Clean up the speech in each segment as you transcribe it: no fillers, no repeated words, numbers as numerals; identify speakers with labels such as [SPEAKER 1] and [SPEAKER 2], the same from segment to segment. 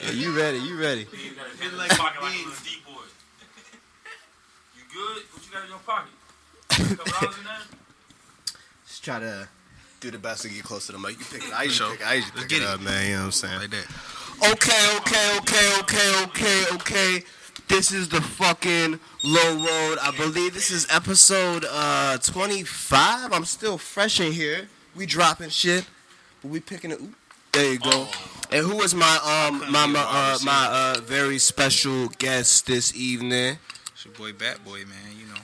[SPEAKER 1] Yeah, you ready? You ready?
[SPEAKER 2] You got his leg pocket like a deep boy. You good? What you got in your pocket? A couple dollars in there?
[SPEAKER 1] Just try to do the best to get close to the mic. You pick it. I usually pick it up, man. You know what I'm saying?
[SPEAKER 3] Like that.
[SPEAKER 1] Okay. This is the fucking LowRoad. I believe this is episode 25. I'm still fresh in here. We dropping shit, but we picking it. Ooh, there you go. Oh. And who is my very special guest this evening?
[SPEAKER 3] It's your boy Bat Boy, man. You know.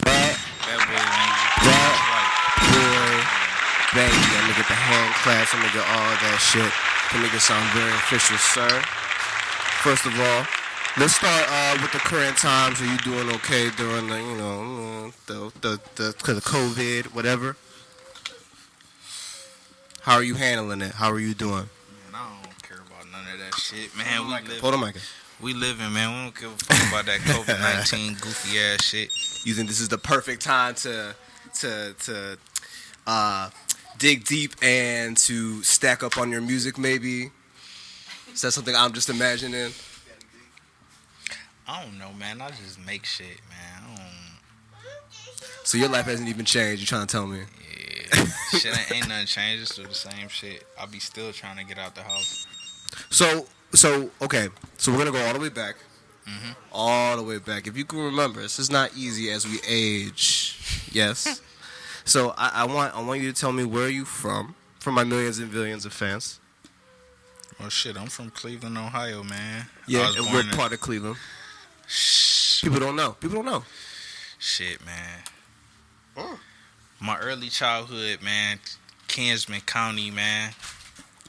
[SPEAKER 1] Bat
[SPEAKER 3] Boy Bankie.
[SPEAKER 1] Bat Boy Bankie. I'm gonna get the hand claps. I'm gonna get all that shit to make it sound very official, sir. First of all, let's start with the current times. Are you doing okay during the, the COVID, whatever? How are you handling it? How are you doing?
[SPEAKER 3] Man, I don't care about none of that shit, man.
[SPEAKER 1] Hold on, Mike.
[SPEAKER 3] We living, man. We don't give a fuck about that COVID-19 goofy ass shit.
[SPEAKER 1] You think this is the perfect time to dig deep and to stack up on your music, maybe? Is that something I'm just imagining?
[SPEAKER 3] I don't know, man. I just make shit, man.
[SPEAKER 1] So your life hasn't even changed, you're trying to tell me?
[SPEAKER 3] Yeah. Shit ain't nothing changed. It's still the same shit. I'll be still trying to get out the house.
[SPEAKER 1] So okay. So we're going to go all the way back. Mm-hmm. All the way back. If you can remember, this is not easy as we age. Yes. So I want you to tell me where you from my millions and billions of fans.
[SPEAKER 3] Well, shit, I'm from Cleveland, Ohio, man.
[SPEAKER 1] Yeah, and we're part of Cleveland. People don't know.
[SPEAKER 3] Shit, man. My early childhood, man. Kinsman County, man.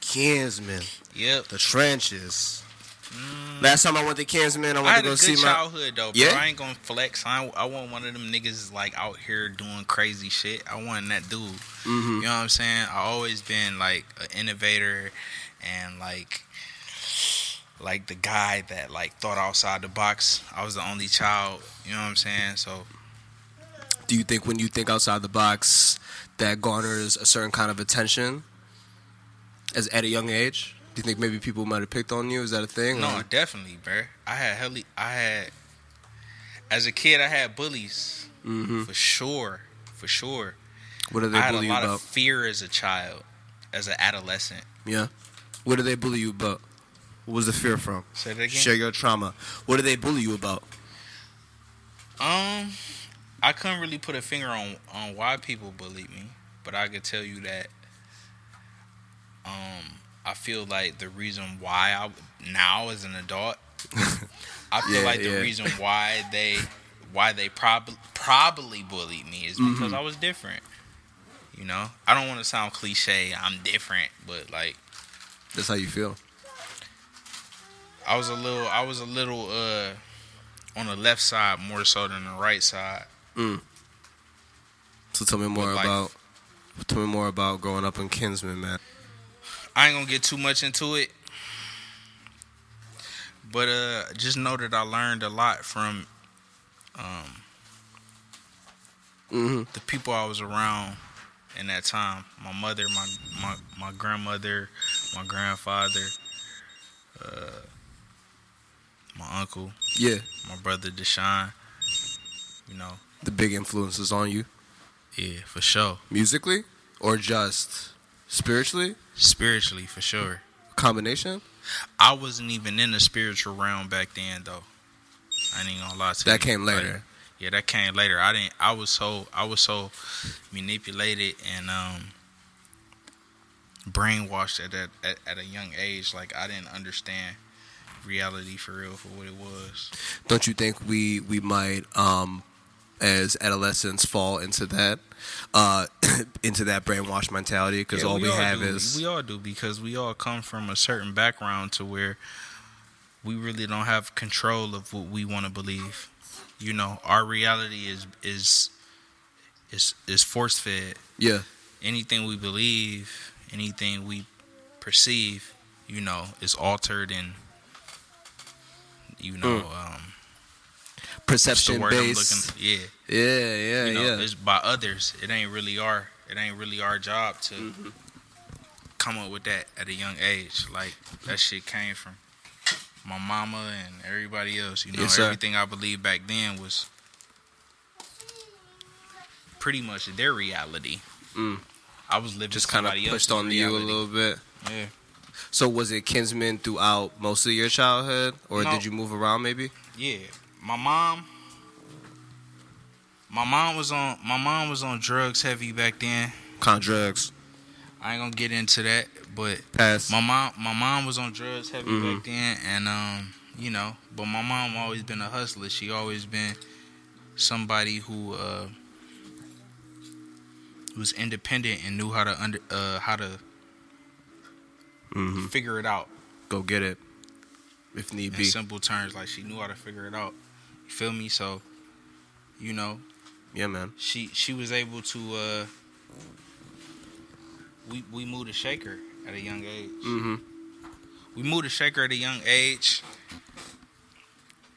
[SPEAKER 1] Kinsman.
[SPEAKER 3] Yep.
[SPEAKER 1] The trenches. Last time I went to Kinsman, I went to go see my...
[SPEAKER 3] I had a good childhood, though, bro. Yeah? I ain't gonna flex. I wasn't one of them niggas, like, out here doing crazy shit. I wasn't that dude. Mm-hmm. You know what I'm saying? I always been, like, an innovator and, like the guy that, like, thought outside the box. I was the only child. You know what I'm saying? So...
[SPEAKER 1] Do you think when you think outside the box, that garners a certain kind of attention as at a young age? Do you think maybe people might have picked on you? Is that a thing?
[SPEAKER 3] No, definitely, bro. As a kid, I had bullies. Mm-hmm. For sure.
[SPEAKER 1] What did they bully you about?
[SPEAKER 3] I had a lot of fear as a child, as an adolescent.
[SPEAKER 1] Yeah. What did they bully you about? What was the fear from?
[SPEAKER 3] Say that again?
[SPEAKER 1] Share your trauma. What did they bully you about?
[SPEAKER 3] I couldn't really put a finger on why people bullied me, but I could tell you that I feel like the reason why now as an adult, I feel the reason why they probably bullied me is because I was different. You know, I don't want to sound cliche. I'm different, but like
[SPEAKER 1] that's how you feel.
[SPEAKER 3] I was a little on the left side more so than the right side.
[SPEAKER 1] So tell me more about growing up in Kinsman, man.
[SPEAKER 3] I ain't gonna get too much into it, but just know that I learned a lot from the people I was around in that time. My mother, my grandmother, my grandfather, my uncle, my brother Deshaun. You know.
[SPEAKER 1] The big influences on you?
[SPEAKER 3] Yeah, for sure.
[SPEAKER 1] Musically? Or just spiritually?
[SPEAKER 3] Spiritually, for sure.
[SPEAKER 1] Combination?
[SPEAKER 3] I wasn't even in the spiritual realm back then, though. I ain't gonna lie to you.
[SPEAKER 1] That came later.
[SPEAKER 3] Like, yeah, that came later. I was so manipulated and brainwashed at a young age. Like, I didn't understand reality for real for what it was.
[SPEAKER 1] Don't you think we might as adolescents fall into that brainwashed mentality because all we have is...
[SPEAKER 3] We all do, because we all come from a certain background to where we really don't have control of what we want to believe. You know, our reality is force fed.
[SPEAKER 1] Yeah.
[SPEAKER 3] Anything we believe, anything we perceive, you know, is altered and
[SPEAKER 1] perception based.
[SPEAKER 3] Yeah.
[SPEAKER 1] You know,
[SPEAKER 3] it's by others. It ain't really our job to come up with that at a young age. Like, that shit came from my mama and everybody else. You know,
[SPEAKER 1] Yes, sir.
[SPEAKER 3] everything I believed back then was pretty much their reality. I was living
[SPEAKER 1] Just kind of
[SPEAKER 3] somebody
[SPEAKER 1] pushed
[SPEAKER 3] else's
[SPEAKER 1] on you a
[SPEAKER 3] reality.
[SPEAKER 1] little bit.
[SPEAKER 3] Yeah.
[SPEAKER 1] So was it kinsmen throughout most of your childhood, or
[SPEAKER 3] No.
[SPEAKER 1] did you move around maybe?
[SPEAKER 3] Yeah. My mom was on drugs heavy back then.
[SPEAKER 1] Kind of drugs.
[SPEAKER 3] I ain't gonna get into that, but
[SPEAKER 1] Pass.
[SPEAKER 3] my mom was on drugs heavy back then, and you know, but my mom always been a hustler. She always been somebody who was independent and knew how to figure it out.
[SPEAKER 1] Go get it, if need
[SPEAKER 3] In
[SPEAKER 1] be.
[SPEAKER 3] simple terms, like she knew how to figure it out. You feel me? So, you know,
[SPEAKER 1] Yeah, man.
[SPEAKER 3] she was able to. We moved to Shaker at a young age. We moved to Shaker at a young age,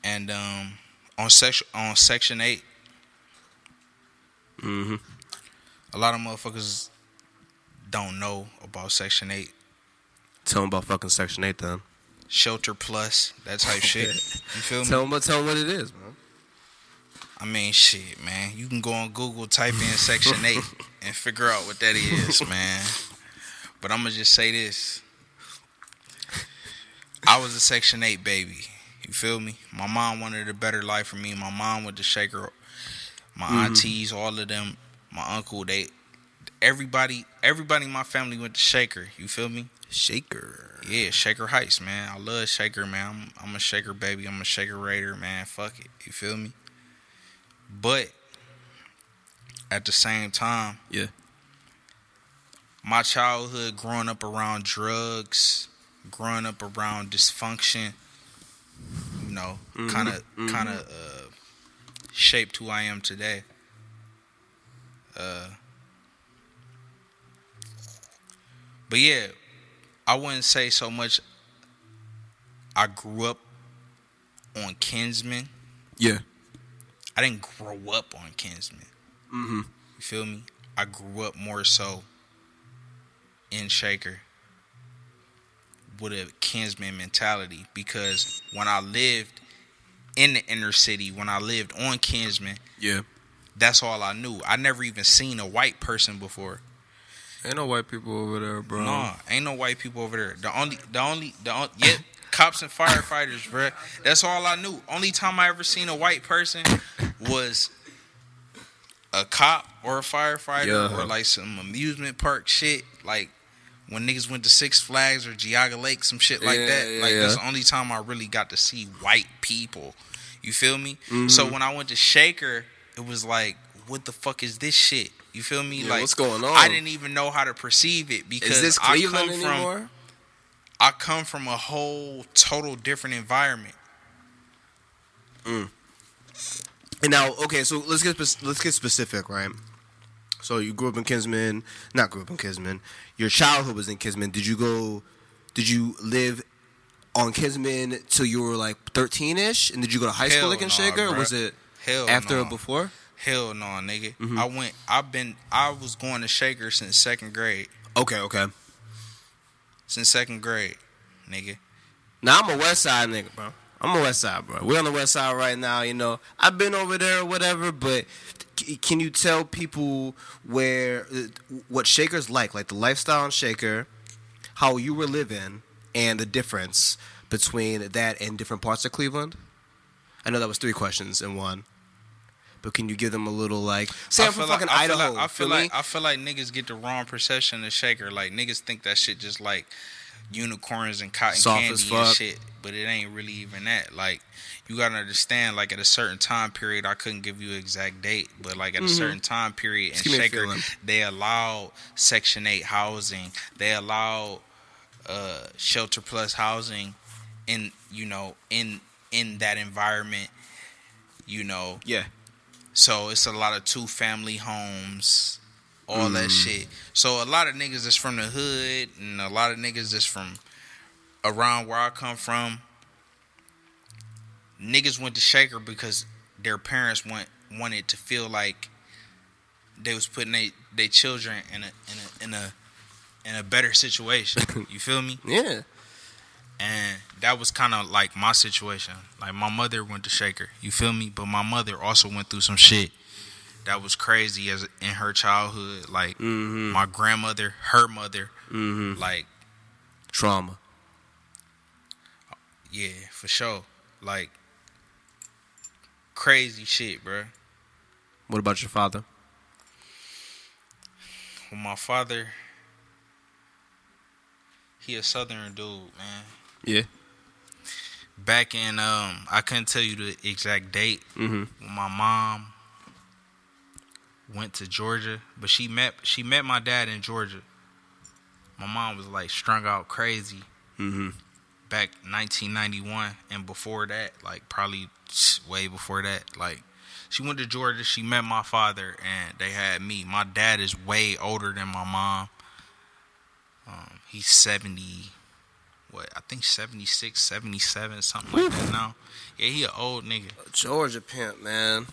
[SPEAKER 3] and on Section 8. A lot of motherfuckers don't know about Section 8.
[SPEAKER 1] Tell them about fucking Section 8 then.
[SPEAKER 3] Shelter Plus, that type shit. You feel me?
[SPEAKER 1] Tell them what it is, man.
[SPEAKER 3] I mean, shit, man. You can go on Google, type in Section 8, and figure out what that is, man. But I'm going to just say this. I was a Section 8 baby. You feel me? My mom wanted a better life for me. My mom went to Shaker. My aunties, all of them, my uncle, everybody in my family went to Shaker. You feel me?
[SPEAKER 1] Shaker.
[SPEAKER 3] Yeah, Shaker Heights, man. I love Shaker, man. I'm a Shaker baby. I'm a Shaker Raider, man. Fuck it. You feel me? But at the same time,
[SPEAKER 1] Yeah.
[SPEAKER 3] my childhood growing up around drugs, growing up around dysfunction, you know, kind of shaped who I am today. But yeah, I wouldn't say so much I grew up on Kinsman.
[SPEAKER 1] Yeah.
[SPEAKER 3] I didn't grow up on Kinsman. You feel me? I grew up more so in Shaker with a Kinsman mentality, because when I lived in the inner city, when I lived on Kinsman,
[SPEAKER 1] Yeah.
[SPEAKER 3] that's all I knew. I never even seen a white person before.
[SPEAKER 1] Ain't no white people over there, bro.
[SPEAKER 3] No, ain't no white people over there. The only yeah, cops and firefighters, bruh. That's all I knew. Only time I ever seen a white person was a cop or a firefighter or like some amusement park shit. Like when niggas went to Six Flags or Geauga Lake, some shit like that. Like that's the only time I really got to see white people. You feel me? So when I went to Shaker, it was like, what the fuck is this shit? You feel me?
[SPEAKER 1] Yeah,
[SPEAKER 3] like,
[SPEAKER 1] what's going on?
[SPEAKER 3] I didn't even know how to perceive it, because
[SPEAKER 1] Is this Cleveland anymore?
[SPEAKER 3] I come from a whole total different environment.
[SPEAKER 1] And now, okay, so let's get specific, right? So you grew up in Kinsman, not grew up in Kinsman. Your childhood was in Kinsman. Did you live on Kinsman till you were like 13-ish? And did you go to high school like in Shaker? Or was it after or before?
[SPEAKER 3] Hell no, nigga. I was going to Shaker since second grade.
[SPEAKER 1] Okay.
[SPEAKER 3] Since second grade, nigga.
[SPEAKER 1] Now I'm a West Side nigga, bro. I'm a West Side, bro. We're on the West Side right now, you know. I've been over there or whatever, but can you tell people what Shaker's like the lifestyle in Shaker, how you were living, and the difference between that and different parts of Cleveland? I know that was 3 questions in one. But can you give them a little say I'm from fucking Idaho?
[SPEAKER 3] I feel like niggas get the wrong perception of Shaker. Like niggas think that shit just like unicorns and cotton
[SPEAKER 1] Soft
[SPEAKER 3] candy
[SPEAKER 1] as
[SPEAKER 3] and
[SPEAKER 1] fuck.
[SPEAKER 3] shit, but it ain't really even that. Like you gotta understand, like at a certain time period, I couldn't give you an exact date, but like at a certain time period in Shaker, they allowed Section 8 housing, they allowed Shelter Plus housing in that environment, you know.
[SPEAKER 1] Yeah.
[SPEAKER 3] So it's a lot of 2-family homes, all that shit. So a lot of niggas that's from the hood and a lot of niggas that's from around where I come from, niggas went to Shaker because their parents wanted to feel like they was putting their children in in a better situation. You feel me?
[SPEAKER 1] Yeah.
[SPEAKER 3] And that was kind of like my situation. Like my mother went to Shaker. You feel me? But my mother also went through some shit that was crazy as in her childhood. Like my grandmother, her mother, like
[SPEAKER 1] trauma.
[SPEAKER 3] Yeah, for sure. Like crazy shit, bro.
[SPEAKER 1] What about your father?
[SPEAKER 3] Well, my father, he a southern dude, man.
[SPEAKER 1] Yeah.
[SPEAKER 3] Back in I couldn't tell you the exact date. When my mom went to Georgia, but she met my dad in Georgia. My mom was like strung out crazy. Back 1991 and before that, like probably way before that, like she went to Georgia, she met my father, and they had me. My dad is way older than my mom. He's 70, I think 76, 77, something like that now. Yeah, he an old nigga.
[SPEAKER 1] Georgia pimp, man.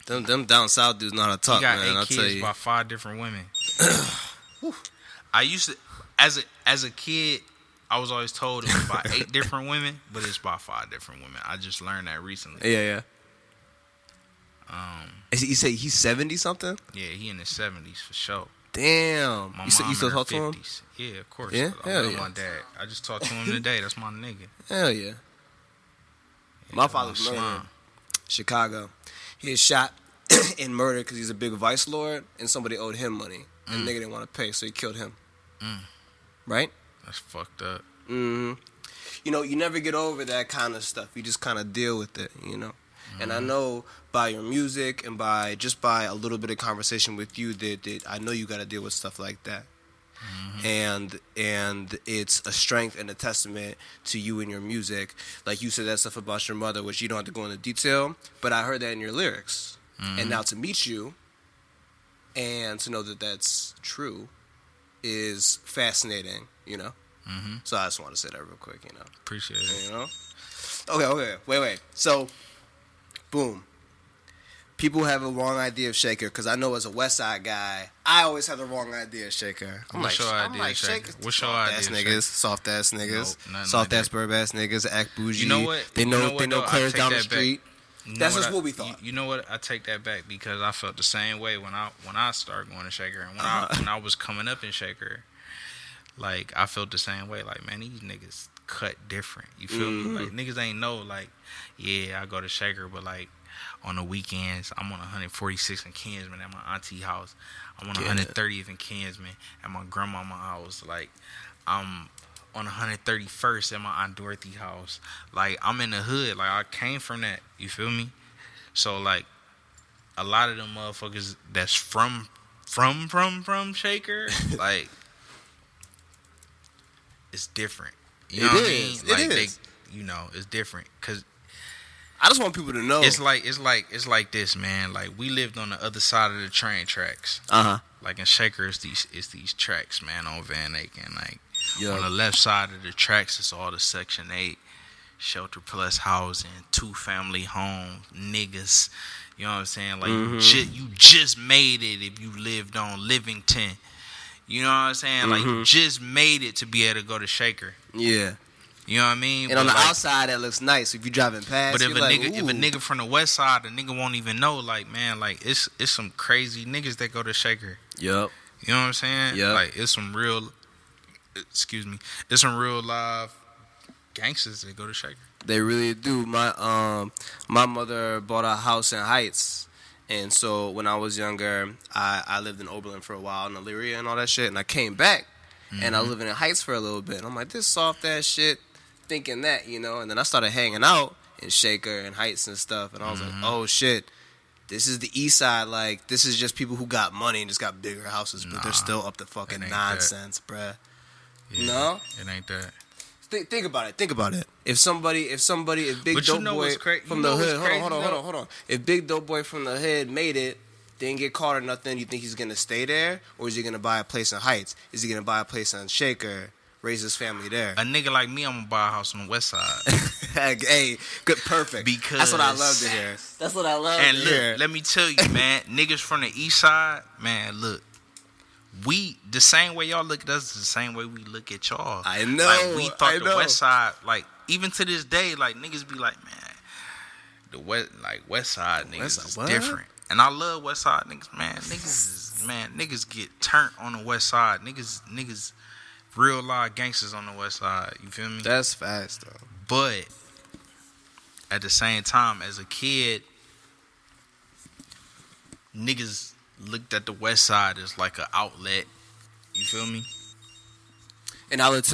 [SPEAKER 1] Them down south dudes know how to talk,
[SPEAKER 3] he got
[SPEAKER 1] man.
[SPEAKER 3] 8
[SPEAKER 1] I'll
[SPEAKER 3] kids
[SPEAKER 1] tell you.
[SPEAKER 3] by 5 different women. I used to, as a kid, I was always told it was by 8 different women, but it's by 5 different women. I just learned that recently.
[SPEAKER 1] Yeah. You say he's 70 something?
[SPEAKER 3] Yeah, he in his 70s for sure.
[SPEAKER 1] Damn.
[SPEAKER 3] My
[SPEAKER 1] You still
[SPEAKER 3] mom in her
[SPEAKER 1] talk to him?
[SPEAKER 3] 50s. Yeah, of course.
[SPEAKER 1] Yeah?
[SPEAKER 3] I
[SPEAKER 1] Hell
[SPEAKER 3] love
[SPEAKER 1] yeah.
[SPEAKER 3] my dad. I just talked to him today. That's my nigga.
[SPEAKER 1] Hell yeah.
[SPEAKER 3] Yeah,
[SPEAKER 1] My father's
[SPEAKER 3] slime.
[SPEAKER 1] murdered. Chicago. He was shot and murdered because he's a big vice lord and somebody owed him money. And the nigga didn't want to pay, so he killed him. Right?
[SPEAKER 3] That's fucked up.
[SPEAKER 1] You know, you never get over that kind of stuff. You just kind of deal with it, you know. And I know by your music and by a little bit of conversation with you that I know you got to deal with stuff like that. And it's a strength and a testament to you and your music. Like you said that stuff about your mother, which you don't have to go into detail, but I heard that in your lyrics. And now to meet you and to know that that's true is fascinating, you know. So I just want to say that real quick, you know.
[SPEAKER 3] Appreciate it.
[SPEAKER 1] You know? Okay. Wait. So, boom. People have a wrong idea of Shaker because I know as a West Side guy, I always have the wrong idea of Shaker.
[SPEAKER 3] What's your idea of Shaker? What's your idea of Shaker?
[SPEAKER 1] Soft ass niggas,
[SPEAKER 3] Nope,
[SPEAKER 1] soft
[SPEAKER 3] like
[SPEAKER 1] ass burb ass niggas, act bougie.
[SPEAKER 3] You know what?
[SPEAKER 1] They know
[SPEAKER 3] though?
[SPEAKER 1] Claire's
[SPEAKER 3] I take
[SPEAKER 1] down the
[SPEAKER 3] that back.
[SPEAKER 1] street.
[SPEAKER 3] You know
[SPEAKER 1] That's just what we thought.
[SPEAKER 3] You know what? I take that back because I felt the same way when I started going to Shaker and when I was coming up in Shaker. Like I felt the same way. Like man, these niggas cut different. You feel me? Like niggas ain't know. Like yeah, I go to Shaker, but like on the weekends, I'm on 146 in Kinsman at my auntie house. I'm on 130th in Kinsman at my grandmama house. Like I'm on 131st at my Aunt Dorothy house. Like I'm in the hood. Like I came from that. You feel me? So like a lot of them motherfuckers that's from Shaker, like it's different. You know what I mean? Like
[SPEAKER 1] It is.
[SPEAKER 3] It's different because
[SPEAKER 1] I just want people to know.
[SPEAKER 3] it's like this, man. Like we lived on the other side of the train tracks. Like in Shaker, it's these tracks, man, on Van Aken. Like on the left side of the tracks, it's all the Section 8 shelter plus housing, 2-family homes, niggas. You know what I'm saying? Like you just made it if you lived on Livington. You know what I'm saying? Like you just made it to be able to go to Shaker.
[SPEAKER 1] Yeah.
[SPEAKER 3] You know what I mean?
[SPEAKER 1] And on the outside, that looks nice. If you driving past,
[SPEAKER 3] but if
[SPEAKER 1] you're
[SPEAKER 3] if a nigga from the west side, the nigga won't even know. Like man, like it's some crazy niggas that go to Shaker.
[SPEAKER 1] Yup.
[SPEAKER 3] You know what I'm saying?
[SPEAKER 1] Yep.
[SPEAKER 3] Like it's some real. It's some real live gangsters that go to Shaker.
[SPEAKER 1] They really do. My mother bought a house in Heights, and so when I was younger, I lived in Oberlin for a while, in Elyria and all that shit, and I came back, and I was living in Heights for a little bit. And I'm like, this soft ass shit, thinking that, you know, and then I started hanging out in Shaker and Heights and stuff, and I was like, oh shit, this is the east side. Like, this is just people who got money and just got bigger houses, but they're still up to fucking nonsense, bruh.
[SPEAKER 3] Yeah,
[SPEAKER 1] no?
[SPEAKER 3] It ain't that.
[SPEAKER 1] Think about it. If Big
[SPEAKER 3] But you
[SPEAKER 1] Dope
[SPEAKER 3] know
[SPEAKER 1] Boy
[SPEAKER 3] what's
[SPEAKER 1] from the hood, hold on. If Big Dope Boy from the hood made it, didn't get caught or nothing, you think he's gonna stay there, or is he gonna buy a place in Heights? Is he gonna buy a place on Shaker, raise his family there?
[SPEAKER 3] A nigga like me, I'm gonna buy a house on the west side.
[SPEAKER 1] Hey, good, perfect.
[SPEAKER 3] Because
[SPEAKER 1] that's what I love to hear.
[SPEAKER 3] And look, let me tell you, man, niggas from the east side, man, look, the same way y'all look at us is the same way we look at y'all.
[SPEAKER 1] I know.
[SPEAKER 3] Like, we thought the West Side, like, even to this day, like, niggas be like, man, the West Side niggas is different. And I love West Side niggas, man. Niggas get turned on the West Side. Niggas, real live gangsters on the West Side. You feel me?
[SPEAKER 1] That's fast, though.
[SPEAKER 3] But at the same time, as a kid, niggas looked at the West Side as like an outlet. You feel me?
[SPEAKER 1] And I to go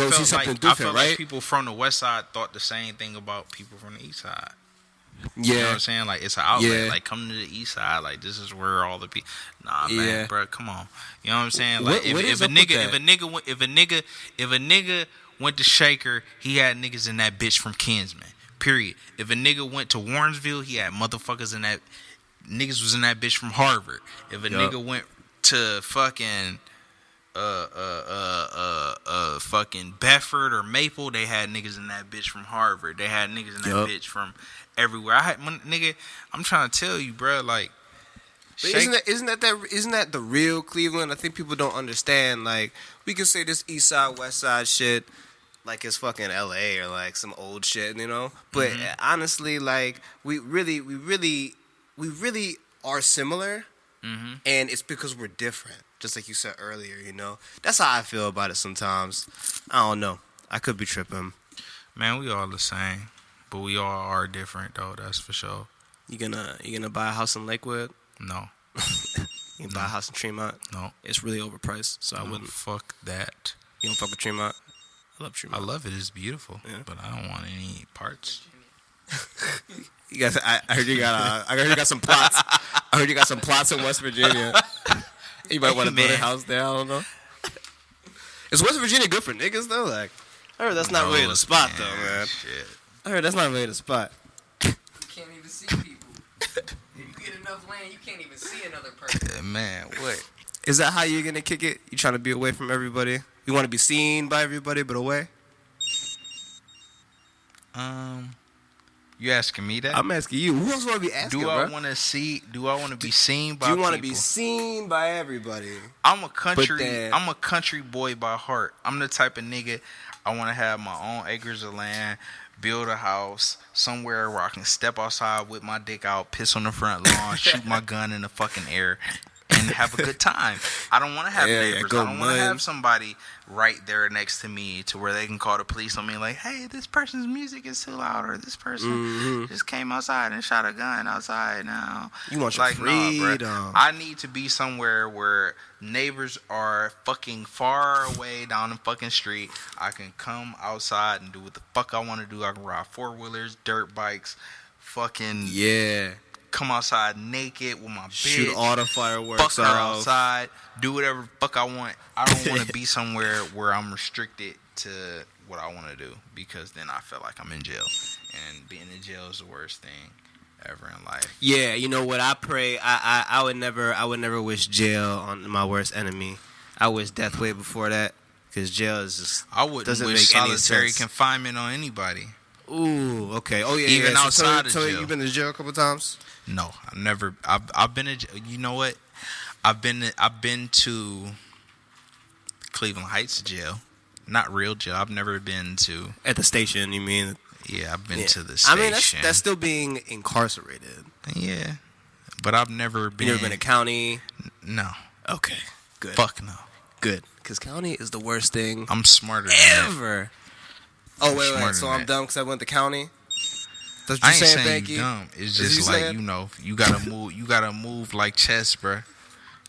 [SPEAKER 1] see something different,
[SPEAKER 3] I felt
[SPEAKER 1] right?
[SPEAKER 3] like people from the West Side thought the same thing about people from the East Side.
[SPEAKER 1] Yeah.
[SPEAKER 3] You know what I'm saying? Like, it's an outlet.
[SPEAKER 1] Yeah.
[SPEAKER 3] Like, come to the East Side. Like, this is where all the people. Nah, man, bro, come on. You know what I'm saying? Like, if a nigga went to Shaker, he had niggas in that bitch from Kinsman. Period. If a nigga went to Warrensville, he had motherfuckers in that. Niggas was in that bitch from Harvard. If a nigga went to fucking fucking Bedford or Maple, they had niggas in that bitch from Harvard. They had niggas in that bitch from everywhere. I'm trying to tell you, bro, like,
[SPEAKER 1] but isn't that the real Cleveland? I think people don't understand. Like, we can say this East Side, West Side shit like it's fucking LA or like some old shit, you know? But honestly, like, we really are similar, and it's because we're different. Just like you said earlier, you know? That's how I feel about it sometimes. I don't know. I could be tripping.
[SPEAKER 3] Man, we all the same, but we all are different, though. That's for sure.
[SPEAKER 1] You gonna buy a house in Lakewood?
[SPEAKER 3] No.
[SPEAKER 1] You can buy a house in Tremont?
[SPEAKER 3] No.
[SPEAKER 1] It's really overpriced, so I wouldn't.
[SPEAKER 3] Fuck that.
[SPEAKER 1] You don't fuck with Tremont? I love Tremont.
[SPEAKER 3] I love it. It's beautiful, but I don't want any parts.
[SPEAKER 1] You guys, I heard you got some plots. I heard you got some plots in West Virginia. You might want to build a house there. I don't know. Is West Virginia good for niggas though? Like, I heard that's not really the spot though, man.
[SPEAKER 3] Shit.
[SPEAKER 1] I heard that's not really the spot.
[SPEAKER 4] You can't even see people. If you get enough land, you can't even see another person.
[SPEAKER 3] Man, what?
[SPEAKER 1] Is that how you're gonna kick it? You trying to be away from everybody? You want to be seen by everybody, but away?
[SPEAKER 3] You asking me that?
[SPEAKER 1] I'm asking you. Who else want to be asking?
[SPEAKER 3] Do I want to see? Do I want to be seen by?
[SPEAKER 1] Do you want to
[SPEAKER 3] people?
[SPEAKER 1] be seen by everybody?
[SPEAKER 3] I'm a country boy by heart. I'm the type of nigga I want to have my own acres of land, build a house somewhere where I can step outside with my dick out, piss on the front lawn, shoot my gun in the fucking air, and have a good time. I don't want to have neighbors. I don't want to have somebody right there next to me to where they can call the police on me like, hey, this person's music is too loud, or this person just came outside and shot a gun outside now.
[SPEAKER 1] You want your freedom.
[SPEAKER 3] Nah, I need to be somewhere where neighbors are fucking far away down the fucking street. I can come outside and do what the fuck I want to do. I can ride 4-wheelers, dirt bikes, fucking come outside naked with my bitch.
[SPEAKER 1] Shoot all the fireworks
[SPEAKER 3] fuck her outside. Do whatever the fuck I want. I don't want to be somewhere where I'm restricted to what I want to do, because then I feel like I'm in jail. And being in jail is the worst thing ever in life.
[SPEAKER 1] Yeah, you know what? I pray. I would never wish jail on my worst enemy. I wish death way before that, because jail is just.
[SPEAKER 3] I wouldn't wish solitary confinement on anybody.
[SPEAKER 1] Ooh, okay. Oh yeah,
[SPEAKER 3] even outside of
[SPEAKER 1] jail.
[SPEAKER 3] jail.
[SPEAKER 1] You been to jail a couple times?
[SPEAKER 3] No, I've never. I've been to. You know what? I've been to Cleveland Heights jail, not real jail. I've never been to
[SPEAKER 1] at the station. You mean?
[SPEAKER 3] Yeah, I've been to the station.
[SPEAKER 1] I mean, that's still being incarcerated.
[SPEAKER 3] Yeah, but I've never been.
[SPEAKER 1] You never been to county?
[SPEAKER 3] No.
[SPEAKER 1] Okay, good.
[SPEAKER 3] Fuck no.
[SPEAKER 1] Good, because county is the worst thing.
[SPEAKER 3] I'm smarter than
[SPEAKER 1] ever. Oh wait. So I'm dumb because I went to county. That's what
[SPEAKER 3] I ain't
[SPEAKER 1] saying,
[SPEAKER 3] saying
[SPEAKER 1] Bankie?
[SPEAKER 3] you dumb. It's just like, you know, you gotta move. You gotta move like chess, bruh.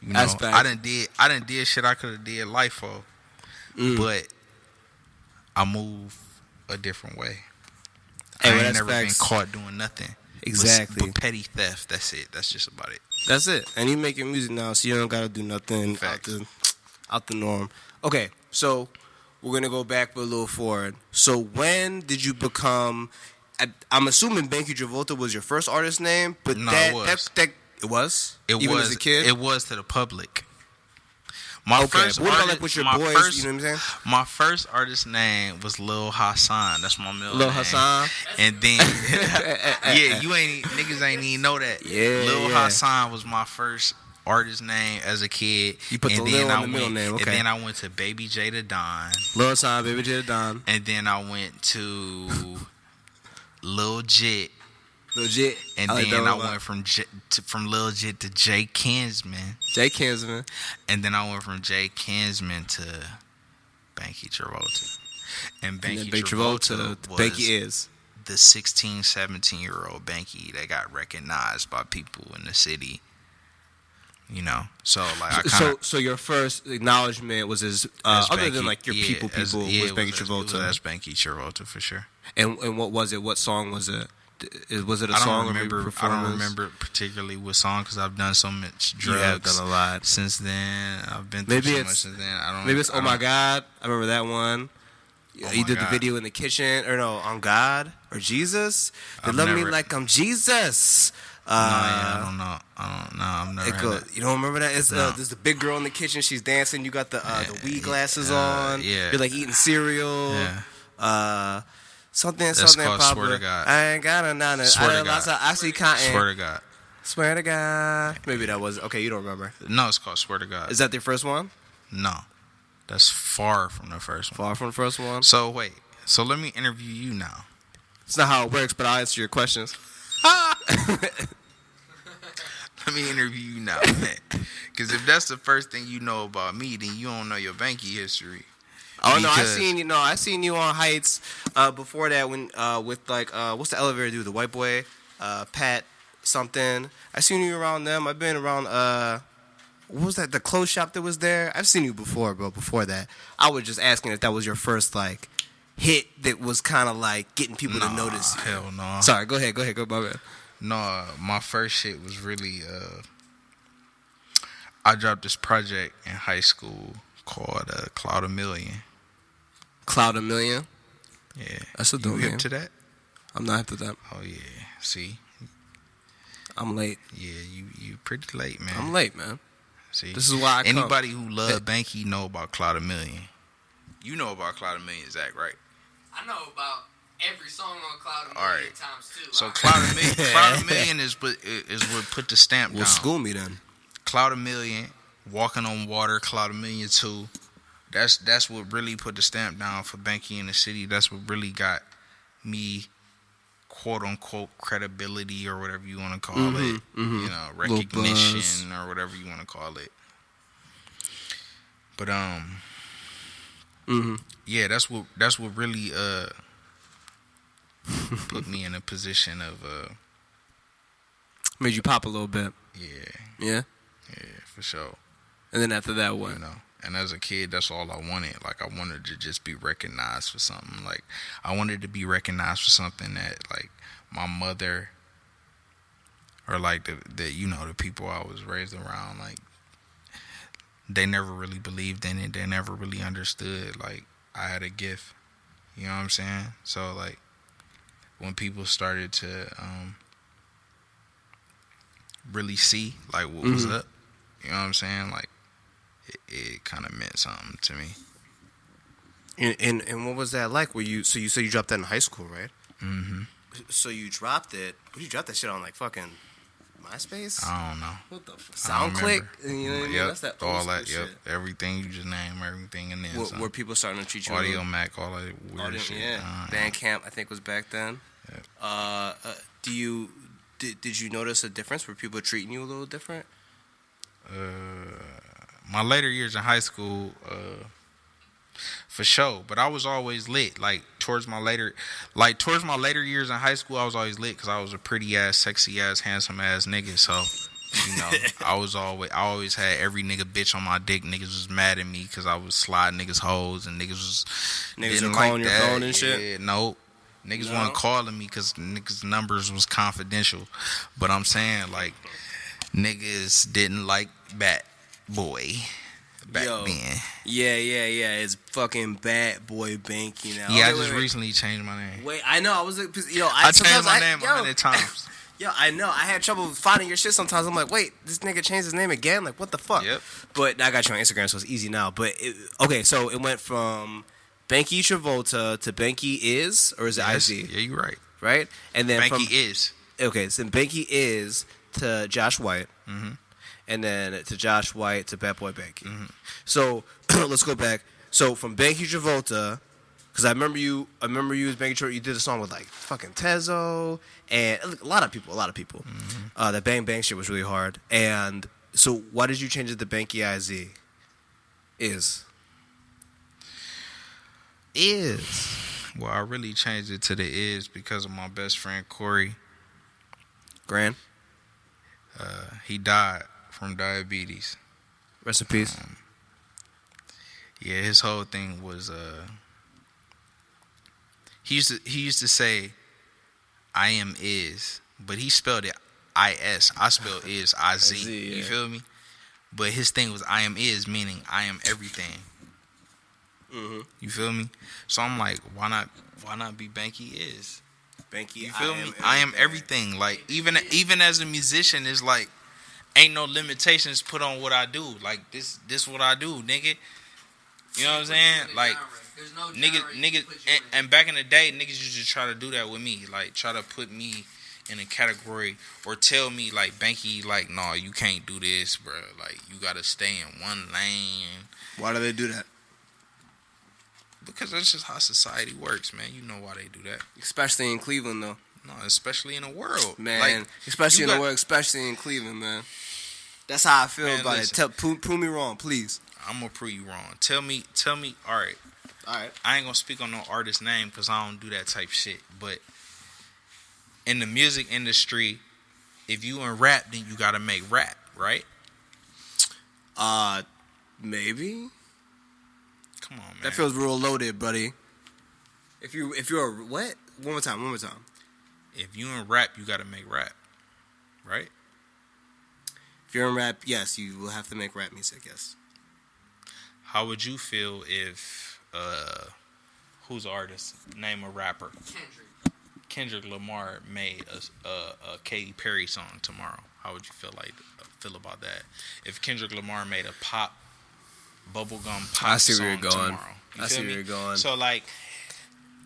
[SPEAKER 3] You know, I done did shit I could have did life for, but I move a different way.
[SPEAKER 1] Hey,
[SPEAKER 3] I ain't never been caught doing nothing.
[SPEAKER 1] Exactly.
[SPEAKER 3] But petty theft. That's it. That's just about it.
[SPEAKER 1] That's it. And you making music now, so you don't gotta do nothing out the norm. Okay, so we're gonna go back a little forward. So when did you become? I'm assuming Bankie Travolta was your first artist name, but
[SPEAKER 3] no,
[SPEAKER 1] it
[SPEAKER 3] was.
[SPEAKER 1] Even as a kid?
[SPEAKER 3] It was to the public.
[SPEAKER 1] First what about like with your boys? You know what I'm saying?
[SPEAKER 3] My first artist name was Lil Hassan. That's my middle name.
[SPEAKER 1] Lil Hassan.
[SPEAKER 3] And then niggas ain't even know that.
[SPEAKER 1] Yeah.
[SPEAKER 3] Lil Hassan was my first artist name as a kid.
[SPEAKER 1] You put the Lil in the middle name, okay.
[SPEAKER 3] And then I went to Baby J the Don.
[SPEAKER 1] Lil Time, Baby J the Don.
[SPEAKER 3] And then I went to Lil Jit.
[SPEAKER 1] Legit.
[SPEAKER 3] And then I went from Lil Jit to Jay Kinsman.
[SPEAKER 1] Jay Kinsman.
[SPEAKER 3] And then I went from Jay Kinsman to Bankie Travolta. And Bankie Travolta was
[SPEAKER 1] Bankie is
[SPEAKER 3] the 16, 17-year-old Bankie that got recognized by people in the city. You know, so like I kind of.
[SPEAKER 1] So your first acknowledgement was as other
[SPEAKER 3] Bankie,
[SPEAKER 1] than like your people was Bankie Travolta.
[SPEAKER 3] That's Bankie Travolta for sure.
[SPEAKER 1] And what was it? What song was it? Was it a song?
[SPEAKER 3] I don't remember particularly what song because I've done so much drugs.
[SPEAKER 1] You have done a lot
[SPEAKER 3] since then. I've been through so much since then.
[SPEAKER 1] Maybe it's Oh My God. I remember that one. You did the video in the kitchen, or no, on God or Jesus. They love me like I'm Jesus.
[SPEAKER 3] I don't know. I've never heard that.
[SPEAKER 1] You don't remember that? It's there's the big girl in the kitchen. She's dancing. You got the weed glasses on.
[SPEAKER 3] Yeah.
[SPEAKER 1] You're like eating cereal.
[SPEAKER 3] Yeah.
[SPEAKER 1] Something
[SPEAKER 3] That's called
[SPEAKER 1] popular.
[SPEAKER 3] Swear to God.
[SPEAKER 1] I ain't got none.
[SPEAKER 3] Swear to God.
[SPEAKER 1] I see cotton.
[SPEAKER 3] Swear to God.
[SPEAKER 1] Swear to God. Maybe that was okay. You don't remember?
[SPEAKER 3] No, it's called Swear to God.
[SPEAKER 1] Is that their first one?
[SPEAKER 3] No, that's far from the first one.
[SPEAKER 1] Far from the first one.
[SPEAKER 3] So wait. So let me interview you now.
[SPEAKER 1] It's not how it works, but I'll answer your questions.
[SPEAKER 3] Let me interview you now, man. Because if that's the first thing you know about me, then you don't know your Bankie history.
[SPEAKER 1] Oh no, I seen you on Heights before that when with like what's the elevator dude, the white boy, Pat something. I seen you around them. I've been around what was that, the clothes shop that was there? I've seen you before, bro. Before that, I was just asking if that was your first like hit that was kind of like getting people to notice you.
[SPEAKER 3] Hell no.
[SPEAKER 1] Sorry, go ahead, go my man.
[SPEAKER 3] No, my first shit was really I dropped this project in high school called Cloud a Million.
[SPEAKER 1] Cloud a Million?
[SPEAKER 3] Yeah.
[SPEAKER 1] That's a dope
[SPEAKER 3] You
[SPEAKER 1] name.
[SPEAKER 3] hip to that?
[SPEAKER 1] I'm not hip to that.
[SPEAKER 3] Oh yeah. See?
[SPEAKER 1] I'm late.
[SPEAKER 3] Yeah, you pretty late, man.
[SPEAKER 1] I'm late, man.
[SPEAKER 3] See?
[SPEAKER 1] This is why
[SPEAKER 3] Anybody who love Bankie know about Cloud a Million. You know about Cloud a Million, Zach, right?
[SPEAKER 4] I know about every song on Cloud a
[SPEAKER 3] All
[SPEAKER 4] Million
[SPEAKER 3] right.
[SPEAKER 4] times too.
[SPEAKER 3] So Cloud a Million is what put the stamp down.
[SPEAKER 1] Well, school me then.
[SPEAKER 3] Cloud a Million, Walking on Water, Cloud a Million 2. That's what really put the stamp down for Bankie in the city. That's what really got me, quote unquote, credibility or whatever you want to call it.
[SPEAKER 1] Mm-hmm.
[SPEAKER 3] You know, recognition or whatever you want to call it. But yeah, that's what really put me in a position of
[SPEAKER 1] made you pop a little bit.
[SPEAKER 3] Yeah, for sure.
[SPEAKER 1] And then after that, what?
[SPEAKER 3] You know, and as a kid, that's all I wanted. Like, I wanted to just be recognized for something. Like, I wanted to be recognized for something that, like, my mother or, like, the you know, the people I was raised around, like, they never really believed in it. They never really understood, like, I had a gift. You know what I'm saying? So, like, when people started to really see, like, what was up, you know what I'm saying? Like, it kind of meant something to me.
[SPEAKER 1] And what was that like? You said you dropped that in high school, right?
[SPEAKER 3] Mm-hmm.
[SPEAKER 1] So you dropped it. What you drop that shit on, like fucking MySpace?
[SPEAKER 3] I don't know.
[SPEAKER 1] What the SoundClick? You know what I mean?
[SPEAKER 3] Yep,
[SPEAKER 1] That's that
[SPEAKER 3] all
[SPEAKER 1] old
[SPEAKER 3] that.
[SPEAKER 1] school
[SPEAKER 3] Yep,
[SPEAKER 1] shit.
[SPEAKER 3] everything you just named, everything in there.
[SPEAKER 1] Were people starting to treat you?
[SPEAKER 3] Audio Mac, all that weird shit.
[SPEAKER 1] Yeah, Bandcamp, I think was back then.
[SPEAKER 3] Yep.
[SPEAKER 1] Did you notice a difference? Were people treating you a little different?
[SPEAKER 3] My later years in high school, for sure. But I was always lit. Like towards my later years in high school, I was always lit because I was a pretty ass, sexy ass, handsome ass nigga. So, you know, I always had every nigga bitch on my dick. Niggas was mad at me because I was sliding niggas hoes and niggas
[SPEAKER 1] were calling your phone and shit.
[SPEAKER 3] Yeah, nope. Niggas weren't calling me because niggas' numbers was confidential. But I'm saying, like, niggas didn't like Bat Boy back then.
[SPEAKER 1] Yeah. It's fucking Bat Boy Bankie now.
[SPEAKER 3] Yeah, I just recently changed my name.
[SPEAKER 1] Wait, I know. I was like,
[SPEAKER 3] I changed my name 100 times.
[SPEAKER 1] Yo, I know. I had trouble finding your shit sometimes. I'm like, wait, this nigga changed his name again? Like, what the fuck?
[SPEAKER 3] Yep.
[SPEAKER 1] But I got you on Instagram, so it's easy now. But, okay, so it went from Bankie Travolta to Bankie Is, or is it IZ?
[SPEAKER 3] Yeah, you're right.
[SPEAKER 1] Right? And then
[SPEAKER 3] Bankie Is.
[SPEAKER 1] Okay, so Bankie Is to Josh White.
[SPEAKER 3] Mm-hmm.
[SPEAKER 1] and then to Josh White to Batboybankie.
[SPEAKER 3] Mm-hmm.
[SPEAKER 1] So let's go back. So from Bankie Travolta, because I remember you was Bankie Travolta. You did a song with like fucking Tezo and a lot of people.
[SPEAKER 3] Mm-hmm.
[SPEAKER 1] That Bang Bang shit was really hard. And so why did you change it to Bankie IZ? Is.
[SPEAKER 3] Well, I really changed it to the is because of my best friend Corey.
[SPEAKER 1] Grand.
[SPEAKER 3] He died from diabetes.
[SPEAKER 1] Rest in peace.
[SPEAKER 3] Yeah, his whole thing was he used to say I am is, but he spelled it I-S. I spelled is I-Z.
[SPEAKER 1] I-Z, yeah.
[SPEAKER 3] You feel me? But his thing was I am is, meaning I am everything.
[SPEAKER 1] Mm-hmm.
[SPEAKER 3] You feel me? So I'm like, why not be Bankie is?
[SPEAKER 1] Bankie,
[SPEAKER 3] You feel me? I am everything. Like even as a musician, it's like ain't no limitations put on what I do. Like this what I do, nigga. You know what I'm saying? Like
[SPEAKER 4] There's no
[SPEAKER 3] niggas, and back in the day, niggas used to try to do that with me. Like try to put me in a category or tell me like Bankie, like no, you can't do this, bro. Like you gotta stay in one lane.
[SPEAKER 1] Why do they do that?
[SPEAKER 3] Because that's just how society works, man. You know why they do that.
[SPEAKER 1] Especially in Cleveland, though.
[SPEAKER 3] No, especially in the world,
[SPEAKER 1] Man,
[SPEAKER 3] like,
[SPEAKER 1] especially in the world, especially in Cleveland, man. That's how I feel
[SPEAKER 3] Man,
[SPEAKER 1] about
[SPEAKER 3] listen.
[SPEAKER 1] it. Prove me wrong, please.
[SPEAKER 3] I'm gonna prove you wrong. Tell me. All right,
[SPEAKER 1] All right.
[SPEAKER 3] I ain't gonna speak on no artist name because I don't do that type shit. But in the music industry, if you in rap, then you gotta make rap, right?
[SPEAKER 1] Maybe.
[SPEAKER 3] Come on, man.
[SPEAKER 1] That feels real loaded, buddy. If you're a what? One more time.
[SPEAKER 3] If you in rap, you gotta make rap, right?
[SPEAKER 1] If you're in rap, yes, you will have to make rap music. Yes.
[SPEAKER 3] How would you feel if who's the artist? Name a rapper. Kendrick Lamar made a Katy Perry song tomorrow. How would you feel about that? If Kendrick Lamar made a pop bubblegum pop
[SPEAKER 1] I see
[SPEAKER 3] song
[SPEAKER 1] where you're going.
[SPEAKER 3] tomorrow. You
[SPEAKER 1] I see
[SPEAKER 3] feel
[SPEAKER 1] where
[SPEAKER 3] me?
[SPEAKER 1] you're going.
[SPEAKER 3] So like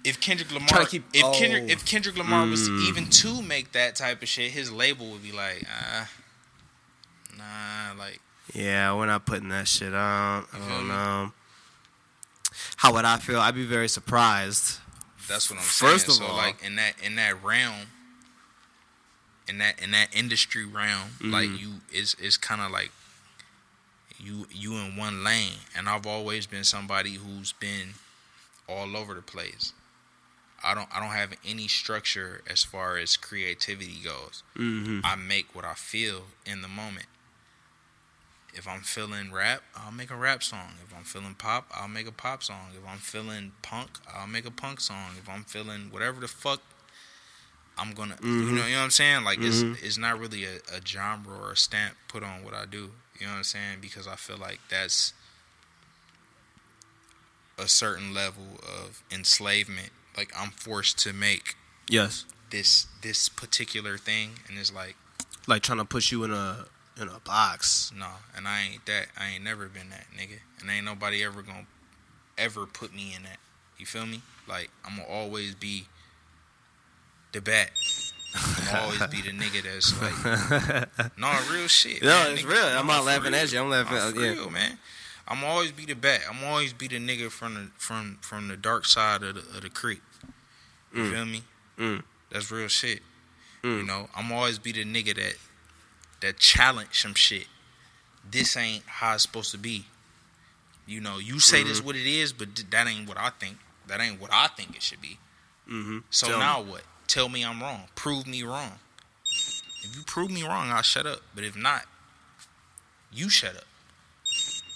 [SPEAKER 3] if Kendrick Lamar if Kendrick Lamar was even to make that type of shit, his label would be like, nah, like
[SPEAKER 1] Yeah, we're not putting that shit on. I
[SPEAKER 3] You feel
[SPEAKER 1] don't
[SPEAKER 3] me?
[SPEAKER 1] know. How would I feel? I'd be very surprised.
[SPEAKER 3] that's what I'm saying.
[SPEAKER 1] First of
[SPEAKER 3] so
[SPEAKER 1] all,
[SPEAKER 3] like in that realm, in that industry realm, like you it's kinda like you in one lane, and I've always been somebody who's been all over the place. I don't have any structure as far as creativity goes.
[SPEAKER 1] Mm-hmm.
[SPEAKER 3] I make what I feel in the moment. If I'm feeling rap, I'll make a rap song. If I'm feeling pop, I'll make a pop song. If I'm feeling punk, I'll make a punk song. If I'm feeling whatever the fuck, I'm gonna, you know what I'm saying? Like it's not really a genre or a stamp put on what I do. You know what I'm saying? Because I feel like that's a certain level of enslavement. Like I'm forced to make
[SPEAKER 1] Yes.
[SPEAKER 3] this particular thing, and it's like
[SPEAKER 1] Trying to push you in a box.
[SPEAKER 3] no, and I ain't that. I ain't never been that nigga, and ain't nobody ever gonna ever put me in that. You feel me? Like I'm gonna always be the bat. I'm gonna always be the nigga that's like no real shit.
[SPEAKER 1] No,
[SPEAKER 3] man,
[SPEAKER 1] it's
[SPEAKER 3] nigga.
[SPEAKER 1] real. I'm not
[SPEAKER 3] for
[SPEAKER 1] laughing
[SPEAKER 3] real.
[SPEAKER 1] at you. I'm laughing.
[SPEAKER 3] Nah, for
[SPEAKER 1] Yeah.
[SPEAKER 3] real, man. I'm always be the bat. I'm always be the nigga from the dark side of the creek. You feel me? That's real shit. You know, I'm always be the nigga that challenge some shit. This ain't how it's supposed to be. You know, you say this what it is, but that ain't what I think. That ain't what I think it should be. So
[SPEAKER 1] Tell
[SPEAKER 3] now what? Tell me I'm wrong. Prove me wrong. If you prove me wrong, I'll shut up. But if not, you shut up.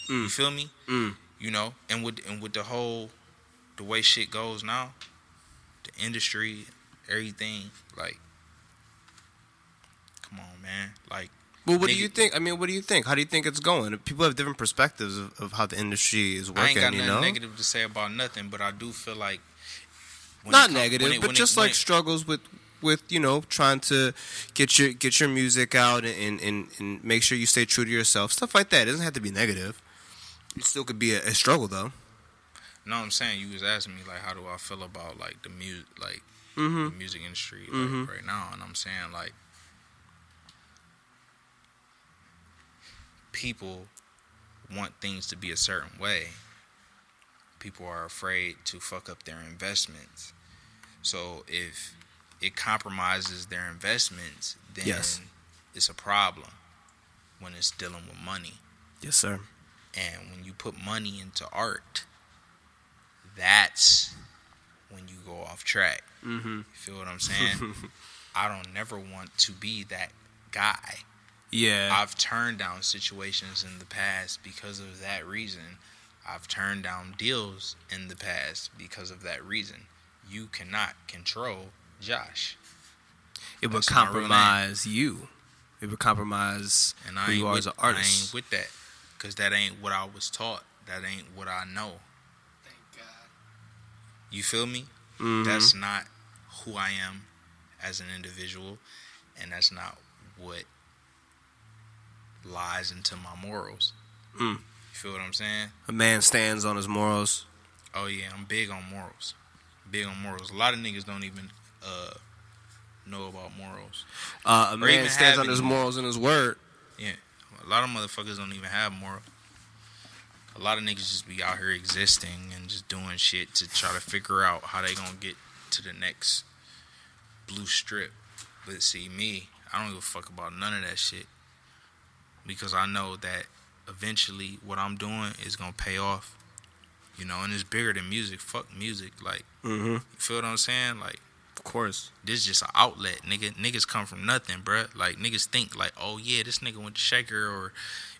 [SPEAKER 3] You feel me? You know, and with the way shit goes now, the industry, everything, like, come on, man. Like,
[SPEAKER 1] Well, what do you think? I mean, what do you think? How do you think it's going? People have different perspectives of how the industry is working.
[SPEAKER 3] I ain't got nothing
[SPEAKER 1] you know?
[SPEAKER 3] negative to say about nothing, but I do feel like
[SPEAKER 1] Not negative, but just like struggles with trying to get your music out and make sure you stay true to yourself. Stuff like that. It doesn't have to be negative. It still could be a struggle though.
[SPEAKER 3] No, I'm saying you was asking me like, how do I feel about like the music, like the music industry like, right now, and I'm saying like people want things to be a certain way, people are afraid to fuck up their investments. So if it compromises their investments, then
[SPEAKER 1] Yes.
[SPEAKER 3] it's a problem when it's dealing with money.
[SPEAKER 1] Yes, sir.
[SPEAKER 3] And when you put money into art, that's when you go off track.
[SPEAKER 1] Mm-hmm.
[SPEAKER 3] You feel what I'm saying? I don't never want to be that guy.
[SPEAKER 1] Yeah.
[SPEAKER 3] I've turned down situations in the past because of that reason. I've turned down deals in the past because of that reason. You cannot control Josh.
[SPEAKER 1] It would
[SPEAKER 3] That's my real
[SPEAKER 1] compromise you. It would compromise
[SPEAKER 3] And
[SPEAKER 1] who you are as an
[SPEAKER 3] I
[SPEAKER 1] artist.
[SPEAKER 3] ain't with that. Because that ain't what I was taught. That ain't what I know.
[SPEAKER 4] Thank God.
[SPEAKER 3] You feel me?
[SPEAKER 1] Mhm.
[SPEAKER 3] That's not who I am as an individual. And that's not what lies into my morals.
[SPEAKER 1] Mm.
[SPEAKER 3] You feel what I'm saying?
[SPEAKER 1] A man stands on his morals.
[SPEAKER 3] Oh yeah, I'm big on morals. Big on morals. A lot of niggas don't even know about morals.
[SPEAKER 1] A man
[SPEAKER 3] even
[SPEAKER 1] stands on
[SPEAKER 3] have
[SPEAKER 1] his
[SPEAKER 3] any.
[SPEAKER 1] morals and his word.
[SPEAKER 3] Yeah, a lot of motherfuckers don't even have morals. A lot of niggas just be out here existing and just doing shit to try to figure out how they gonna get to the next blue strip. But see, me, I don't give a fuck about none of that shit. Because I know that eventually what I'm doing is gonna pay off. You know, and it's bigger than music. Fuck music. Like,
[SPEAKER 1] Mm-hmm.
[SPEAKER 3] you feel what I'm saying? Like,
[SPEAKER 1] Of course.
[SPEAKER 3] this is just an outlet, nigga. Niggas come from nothing, bruh. Like, niggas think, like, oh, yeah, this nigga went to Shaker, or,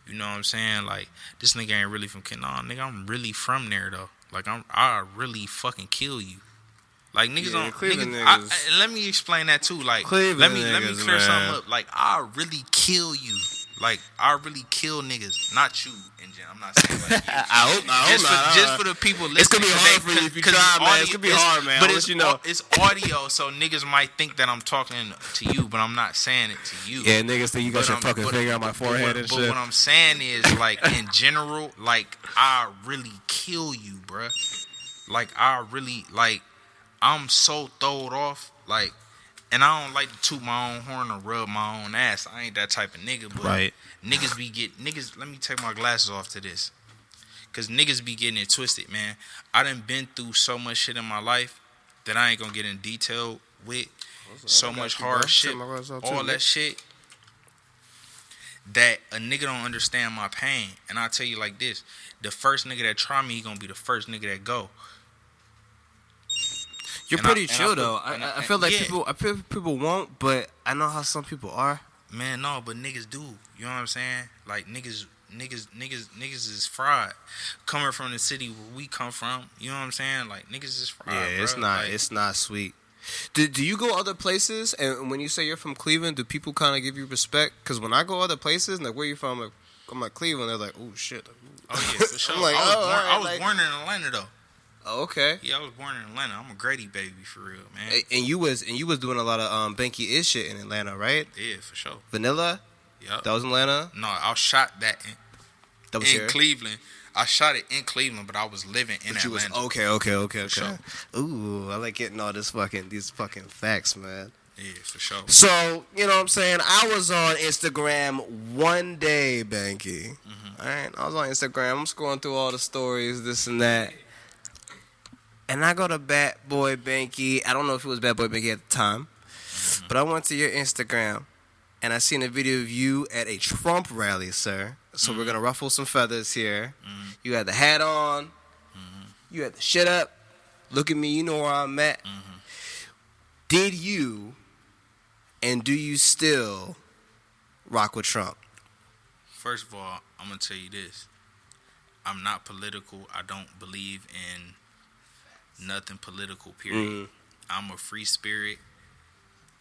[SPEAKER 3] you know what I'm saying? Like, this nigga ain't really from Nah, nigga, I'm really from there, though. Like, I really fucking kill you. Like, niggas
[SPEAKER 1] Yeah,
[SPEAKER 3] don't...
[SPEAKER 1] Cleveland
[SPEAKER 3] Niggas,
[SPEAKER 1] niggas.
[SPEAKER 3] let me explain that, too. Like,
[SPEAKER 1] Cleveland
[SPEAKER 3] let me
[SPEAKER 1] niggas,
[SPEAKER 3] clear
[SPEAKER 1] man.
[SPEAKER 3] something up. Like, I really kill you. Like, I really kill niggas. Not you, in general. I'm not saying, like, you.
[SPEAKER 1] I hope not.
[SPEAKER 3] Just for the people listening.
[SPEAKER 1] It's gonna be hard for you if you try, man. It's gonna be hard, man.
[SPEAKER 3] But
[SPEAKER 1] I'll
[SPEAKER 3] it's,
[SPEAKER 1] let you know.
[SPEAKER 3] it's audio, so niggas might think that I'm talking to you, but I'm not saying it to you.
[SPEAKER 1] Yeah, niggas think you got
[SPEAKER 3] But,
[SPEAKER 1] your fucking finger on my forehead and
[SPEAKER 3] but
[SPEAKER 1] shit.
[SPEAKER 3] what I'm saying is, like, in general, like, I really kill you, bruh. Like, I really, like, I'm so throwed off, like, and I don't like to toot my own horn or rub my own ass. I ain't that type of nigga, but
[SPEAKER 1] Right.
[SPEAKER 3] niggas, let me take my glasses off to this. Cause niggas be getting it twisted, man. I done been through so much shit in my life that I ain't gonna get in detail with. So much hardship, all that shit, that a nigga don't understand my pain. And I'll tell you like this: the first nigga that try me, he gonna be the first nigga that go.
[SPEAKER 1] You're
[SPEAKER 3] And
[SPEAKER 1] pretty
[SPEAKER 3] I
[SPEAKER 1] chill
[SPEAKER 3] feel-
[SPEAKER 1] though.
[SPEAKER 3] and
[SPEAKER 1] I feel like
[SPEAKER 3] yeah.
[SPEAKER 1] people won't, but I know how some people are.
[SPEAKER 3] Man, no, but niggas do. You know what I'm saying? Like niggas is fried. Coming from the city where we come from, you know what I'm saying? Like niggas is fried.
[SPEAKER 1] Yeah,
[SPEAKER 3] bruh.
[SPEAKER 1] it's
[SPEAKER 3] Like,
[SPEAKER 1] not sweet. Do you go other places? And when you say you're from Cleveland, do people kind of give you respect? Because when I go other places, like where you from? I'm like Cleveland. They're like, oh shit.
[SPEAKER 3] Oh yeah, for sure.
[SPEAKER 1] I'm like,
[SPEAKER 3] I was
[SPEAKER 1] alright,
[SPEAKER 3] born in Atlanta though.
[SPEAKER 1] Oh, okay.
[SPEAKER 3] Yeah, I was born in Atlanta. I'm a Grady baby for real, man.
[SPEAKER 1] And you was doing a lot of Bankie is shit in Atlanta, right?
[SPEAKER 3] Yeah, for sure.
[SPEAKER 1] Vanilla,
[SPEAKER 3] Yep.
[SPEAKER 1] that was in Atlanta.
[SPEAKER 3] No, I shot that
[SPEAKER 1] That was
[SPEAKER 3] in
[SPEAKER 1] here.
[SPEAKER 3] Cleveland. I shot it in Cleveland, but I was living in
[SPEAKER 1] But you was
[SPEAKER 3] Atlanta.
[SPEAKER 1] okay.
[SPEAKER 3] sure.
[SPEAKER 1] Ooh, I like getting all these fucking facts, man.
[SPEAKER 3] Yeah, for sure.
[SPEAKER 1] So, you know what I'm saying? I was on Instagram one day, Bankie.
[SPEAKER 3] Mm-hmm.
[SPEAKER 1] All right, I was on Instagram. I'm scrolling through all the stories, this and that. And I go to Bat Boy Bankie. I don't know if it was Bat Boy Bankie at the time, but I went to your Instagram, and I seen a video of you at a Trump rally, sir. So we're going to ruffle some feathers here. You had the hat on. You had the shit up. Look at me, you know where I'm at. Did you and do you still rock with Trump?
[SPEAKER 3] First of all, I'm going to tell you this. I'm not political. I don't believe in nothing political, period. I'm a free spirit.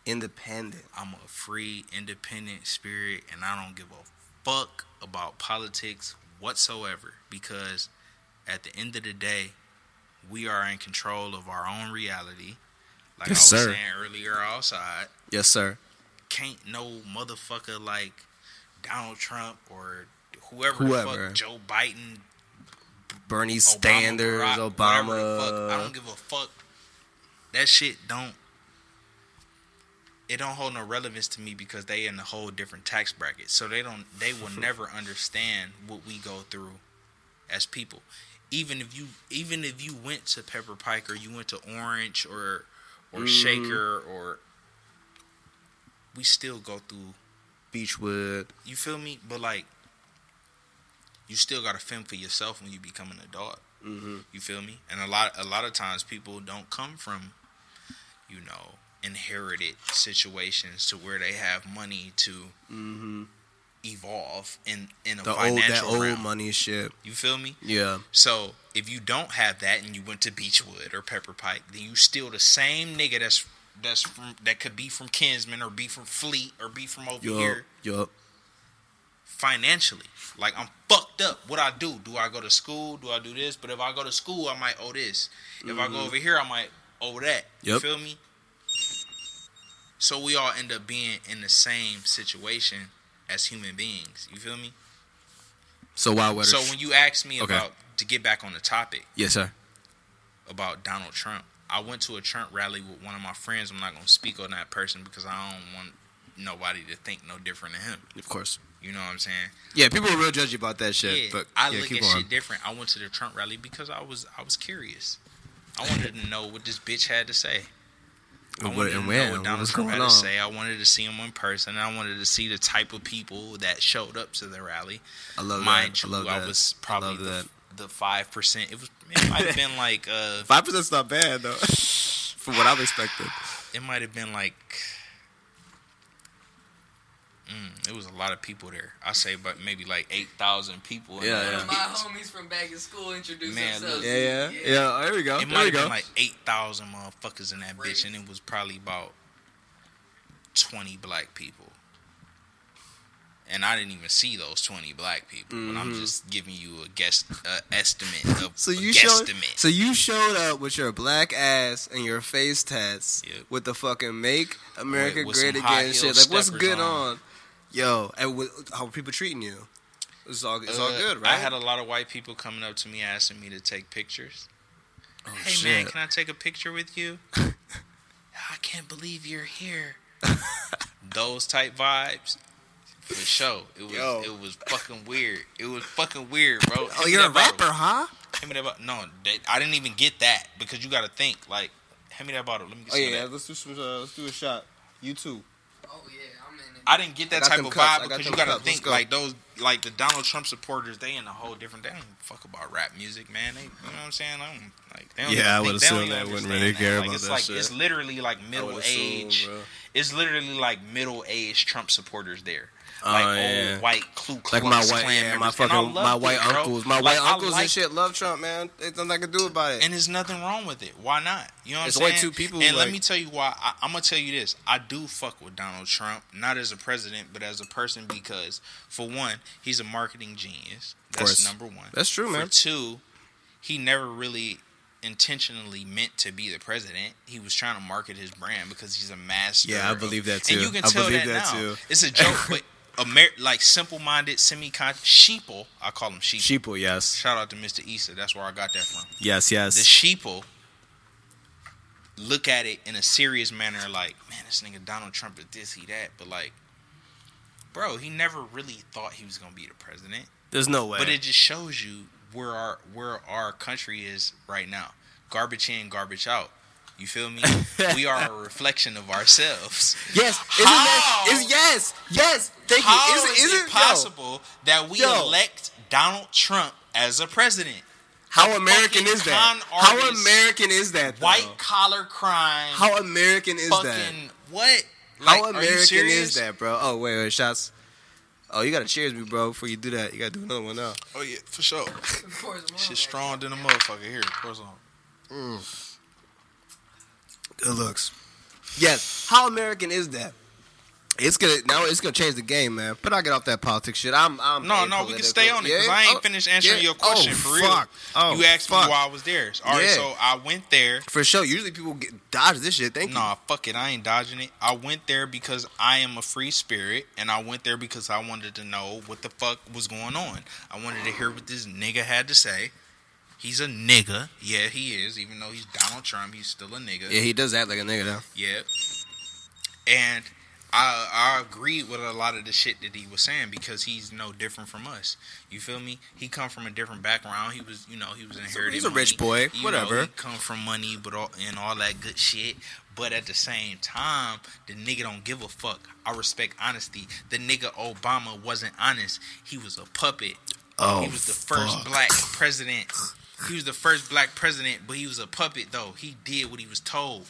[SPEAKER 1] Independent.
[SPEAKER 3] I'm a free, independent spirit, and I don't give a fuck about politics whatsoever, because at the end of the day, we are in control of our own reality. Like
[SPEAKER 1] Yes,
[SPEAKER 3] I was
[SPEAKER 1] sir.
[SPEAKER 3] saying earlier outside,
[SPEAKER 1] Yes, sir.
[SPEAKER 3] can't no motherfucker like Donald Trump or whoever.
[SPEAKER 1] Whoever.
[SPEAKER 3] The fuck, Joe Biden,
[SPEAKER 1] Bernie
[SPEAKER 3] Obama,
[SPEAKER 1] Sanders,
[SPEAKER 3] Barack, whatever the fuck, I
[SPEAKER 1] Obama.
[SPEAKER 3] don't give a fuck. That shit don't it don't hold no relevance to me because they in a whole different tax bracket. So they will never understand what we go through as people. Even if you went to Pepper Pike or you went to Orange or Shaker, or we still go through
[SPEAKER 1] Beechwood.
[SPEAKER 3] You feel me? But like, you still gotta fend for yourself when you become an adult.
[SPEAKER 1] Mm-hmm.
[SPEAKER 3] You feel me? And a lot of times people don't come from, you know, inherited situations to where they have money to evolve in a financial
[SPEAKER 1] that
[SPEAKER 3] realm.
[SPEAKER 1] old money shit.
[SPEAKER 3] You feel me?
[SPEAKER 1] Yeah.
[SPEAKER 3] So if you don't have that and you went to Beechwood or Pepper Pike, then you still the same nigga that could be from Kinsman or be from Fleet or be from over here.
[SPEAKER 1] Yup.
[SPEAKER 3] Financially, like, I'm fucked up. What I do? Do I go to school? Do I do this? But if I go to school, I might owe this. If I go over here, I might owe that. You
[SPEAKER 1] Yep.
[SPEAKER 3] feel me? So we all end up being in the same situation as human beings. You feel me?
[SPEAKER 1] So
[SPEAKER 3] when you ask me
[SPEAKER 1] Okay.
[SPEAKER 3] about, to get back on the topic,
[SPEAKER 1] yes, sir.
[SPEAKER 3] about Donald Trump, I went to a Trump rally with one of my friends. I'm not going to speak on that person because I don't want nobody to think no different than him.
[SPEAKER 1] Of course.
[SPEAKER 3] You know what I'm saying?
[SPEAKER 1] Yeah, people are real judgy about that shit.
[SPEAKER 3] Yeah,
[SPEAKER 1] But
[SPEAKER 3] I
[SPEAKER 1] yeah,
[SPEAKER 3] look
[SPEAKER 1] keep
[SPEAKER 3] at
[SPEAKER 1] on.
[SPEAKER 3] shit different. I went to the Trump rally because I was curious. I wanted to know what this bitch had to say. I wanted to know what Donald Trump had to say. I wanted to see him in person. I wanted to see the type of people that showed up to the rally.
[SPEAKER 1] I love
[SPEAKER 3] Mind
[SPEAKER 1] that.
[SPEAKER 3] you, I was probably
[SPEAKER 1] that.
[SPEAKER 3] the 5%. It might have been like
[SPEAKER 1] 5%'s not bad though, for what I've expected.
[SPEAKER 3] it might have been like it was a lot of people there. I say, but maybe like 8,000 people.
[SPEAKER 1] Yeah,
[SPEAKER 4] One
[SPEAKER 1] yeah.
[SPEAKER 4] of my homies from back in school introduced
[SPEAKER 3] Man,
[SPEAKER 4] themselves.
[SPEAKER 1] Yeah. There we go.
[SPEAKER 3] It might have been like 8,000 motherfuckers in that bitch, and it was probably about 20 black people. And I didn't even see those 20 black people, but I'm just giving you a estimate of
[SPEAKER 1] So
[SPEAKER 3] a
[SPEAKER 1] you
[SPEAKER 3] guesstimate.
[SPEAKER 1] showed up with your black ass and your face tats with the fucking "Make America
[SPEAKER 3] With
[SPEAKER 1] Great
[SPEAKER 3] some high
[SPEAKER 1] Again"
[SPEAKER 3] heel
[SPEAKER 1] shit. Like, what's
[SPEAKER 3] steppers
[SPEAKER 1] good
[SPEAKER 3] on.
[SPEAKER 1] on? Yo, and how are people treating you? It's all good, right?
[SPEAKER 3] I had a lot of white people coming up to me asking me to take pictures.
[SPEAKER 1] Oh,
[SPEAKER 3] Hey
[SPEAKER 1] shit.
[SPEAKER 3] man, can I take a picture with you? I can't believe you're here. Those type vibes. For sure. It was fucking weird. It was fucking weird, bro.
[SPEAKER 1] Oh, you're a rapper, huh?
[SPEAKER 3] Hand me that bottle. No, I didn't even get that because you got to think. Like, hand me that bottle. Let me get some of that.
[SPEAKER 1] Let's do a shot. You too.
[SPEAKER 4] Oh yeah, I'm in it.
[SPEAKER 3] I didn't get that
[SPEAKER 1] I got
[SPEAKER 3] type
[SPEAKER 1] them
[SPEAKER 3] of
[SPEAKER 1] cups.
[SPEAKER 3] vibe
[SPEAKER 1] I got
[SPEAKER 3] because you
[SPEAKER 1] them
[SPEAKER 3] got to
[SPEAKER 1] cups. Let's
[SPEAKER 3] think
[SPEAKER 1] go.
[SPEAKER 3] like those, like the Donald Trump supporters. They in a whole different. They don't fuck about rap music, man. They, you know what I'm saying? They don't
[SPEAKER 1] Yeah, I
[SPEAKER 3] even
[SPEAKER 1] would
[SPEAKER 3] think- they don't
[SPEAKER 1] assume
[SPEAKER 3] even
[SPEAKER 1] they wouldn't
[SPEAKER 3] understand
[SPEAKER 1] really
[SPEAKER 3] that.
[SPEAKER 1] care
[SPEAKER 3] Like,
[SPEAKER 1] about
[SPEAKER 3] it's
[SPEAKER 1] that
[SPEAKER 3] like
[SPEAKER 1] shit.
[SPEAKER 3] it's literally like middle age.
[SPEAKER 1] Bro.
[SPEAKER 3] It's literally like middle aged Trump supporters there. Like old white Ku Klux
[SPEAKER 1] Like my white,
[SPEAKER 3] Klan
[SPEAKER 1] yeah,
[SPEAKER 3] members.
[SPEAKER 1] my
[SPEAKER 3] And I
[SPEAKER 1] fucking,
[SPEAKER 3] loved
[SPEAKER 1] my
[SPEAKER 3] it,
[SPEAKER 1] white
[SPEAKER 3] bro.
[SPEAKER 1] uncles, my
[SPEAKER 3] Like,
[SPEAKER 1] white
[SPEAKER 3] I
[SPEAKER 1] uncles and
[SPEAKER 3] like-
[SPEAKER 1] shit love Trump, man. There's nothing I can do about it.
[SPEAKER 3] And there's nothing wrong with it. Why not? You know what
[SPEAKER 1] It's
[SPEAKER 3] I'm
[SPEAKER 1] only
[SPEAKER 3] saying?
[SPEAKER 1] two people,
[SPEAKER 3] And let
[SPEAKER 1] like-
[SPEAKER 3] me tell you why. I'm gonna tell you this. I do fuck with Donald Trump, not as a president, but as a person because, for one, he's a marketing genius.
[SPEAKER 1] course.
[SPEAKER 3] That's number one.
[SPEAKER 1] That's true, man.
[SPEAKER 3] For two, he never really intentionally meant to be the president. He was trying to market his brand because he's a master.
[SPEAKER 1] Yeah, I believe that too.
[SPEAKER 3] And you can
[SPEAKER 1] I
[SPEAKER 3] tell
[SPEAKER 1] believe
[SPEAKER 3] that
[SPEAKER 1] that
[SPEAKER 3] now.
[SPEAKER 1] too.
[SPEAKER 3] It's a joke, but like simple-minded, semi-conscious sheeple. I call him sheeple.
[SPEAKER 1] Sheeple, yes.
[SPEAKER 3] Shout out to Mr. Issa. That's where I got that from.
[SPEAKER 1] Yes.
[SPEAKER 3] The sheeple look at it in a serious manner, like, man, this nigga Donald Trump is this, he that, but like, bro, he never really thought he was gonna be the president.
[SPEAKER 1] There's no way.
[SPEAKER 3] But it just shows you where our country is right now. Garbage in, garbage out. You feel me? We are a reflection of ourselves.
[SPEAKER 1] Yes. Yes. Thank
[SPEAKER 3] How
[SPEAKER 1] you.
[SPEAKER 3] is it possible that we
[SPEAKER 1] Yo.
[SPEAKER 3] elect Donald Trump as a president?
[SPEAKER 1] How American
[SPEAKER 3] fucking
[SPEAKER 1] is that?
[SPEAKER 3] con
[SPEAKER 1] How
[SPEAKER 3] artist,
[SPEAKER 1] American is that? Though?
[SPEAKER 3] White collar crime.
[SPEAKER 1] How American is that?
[SPEAKER 3] fucking what?
[SPEAKER 1] How
[SPEAKER 3] Like, are you
[SPEAKER 1] American
[SPEAKER 3] serious?
[SPEAKER 1] is that, bro? Oh, wait, shots. Oh, you gotta cheers me, bro. Before you do that, you gotta do another one now.
[SPEAKER 3] Oh yeah, for sure.
[SPEAKER 4] Of course,
[SPEAKER 3] Shit strong than a motherfucker. Here, pour some.
[SPEAKER 1] Good looks. Yes. How American is that? It's gonna change the game, man. But I'll get off that politics shit. I'm
[SPEAKER 3] No, we can stay on it because I ain't finished answering your question for real.
[SPEAKER 1] Fuck. Oh,
[SPEAKER 3] you asked
[SPEAKER 1] fuck.
[SPEAKER 3] me why I was there. All right,
[SPEAKER 1] Yeah.
[SPEAKER 3] so I went there.
[SPEAKER 1] For sure. Usually people dodge this shit. Thank you.
[SPEAKER 3] Nah, fuck it. I ain't dodging it. I went there because I am a free spirit, and I went there because I wanted to know what the fuck was going on. I wanted to hear what this nigga had to say. He's a nigga. Yeah, he is. Even though he's Donald Trump, he's still a nigga.
[SPEAKER 1] Yeah, he does act like a nigga though.
[SPEAKER 3] Yep. And I agreed with a lot of the shit that he was saying because he's no different from us. You feel me? He come from a different background. He was inherited.
[SPEAKER 1] He's a rich boy. Whatever.
[SPEAKER 3] He come from money, but all that good shit. But at the same time, the nigga don't give a fuck. I respect honesty. The nigga Obama wasn't honest. He was a puppet.
[SPEAKER 1] Oh,
[SPEAKER 3] he was the first black president. He was the first black president, but he was a puppet though. He did what he was told.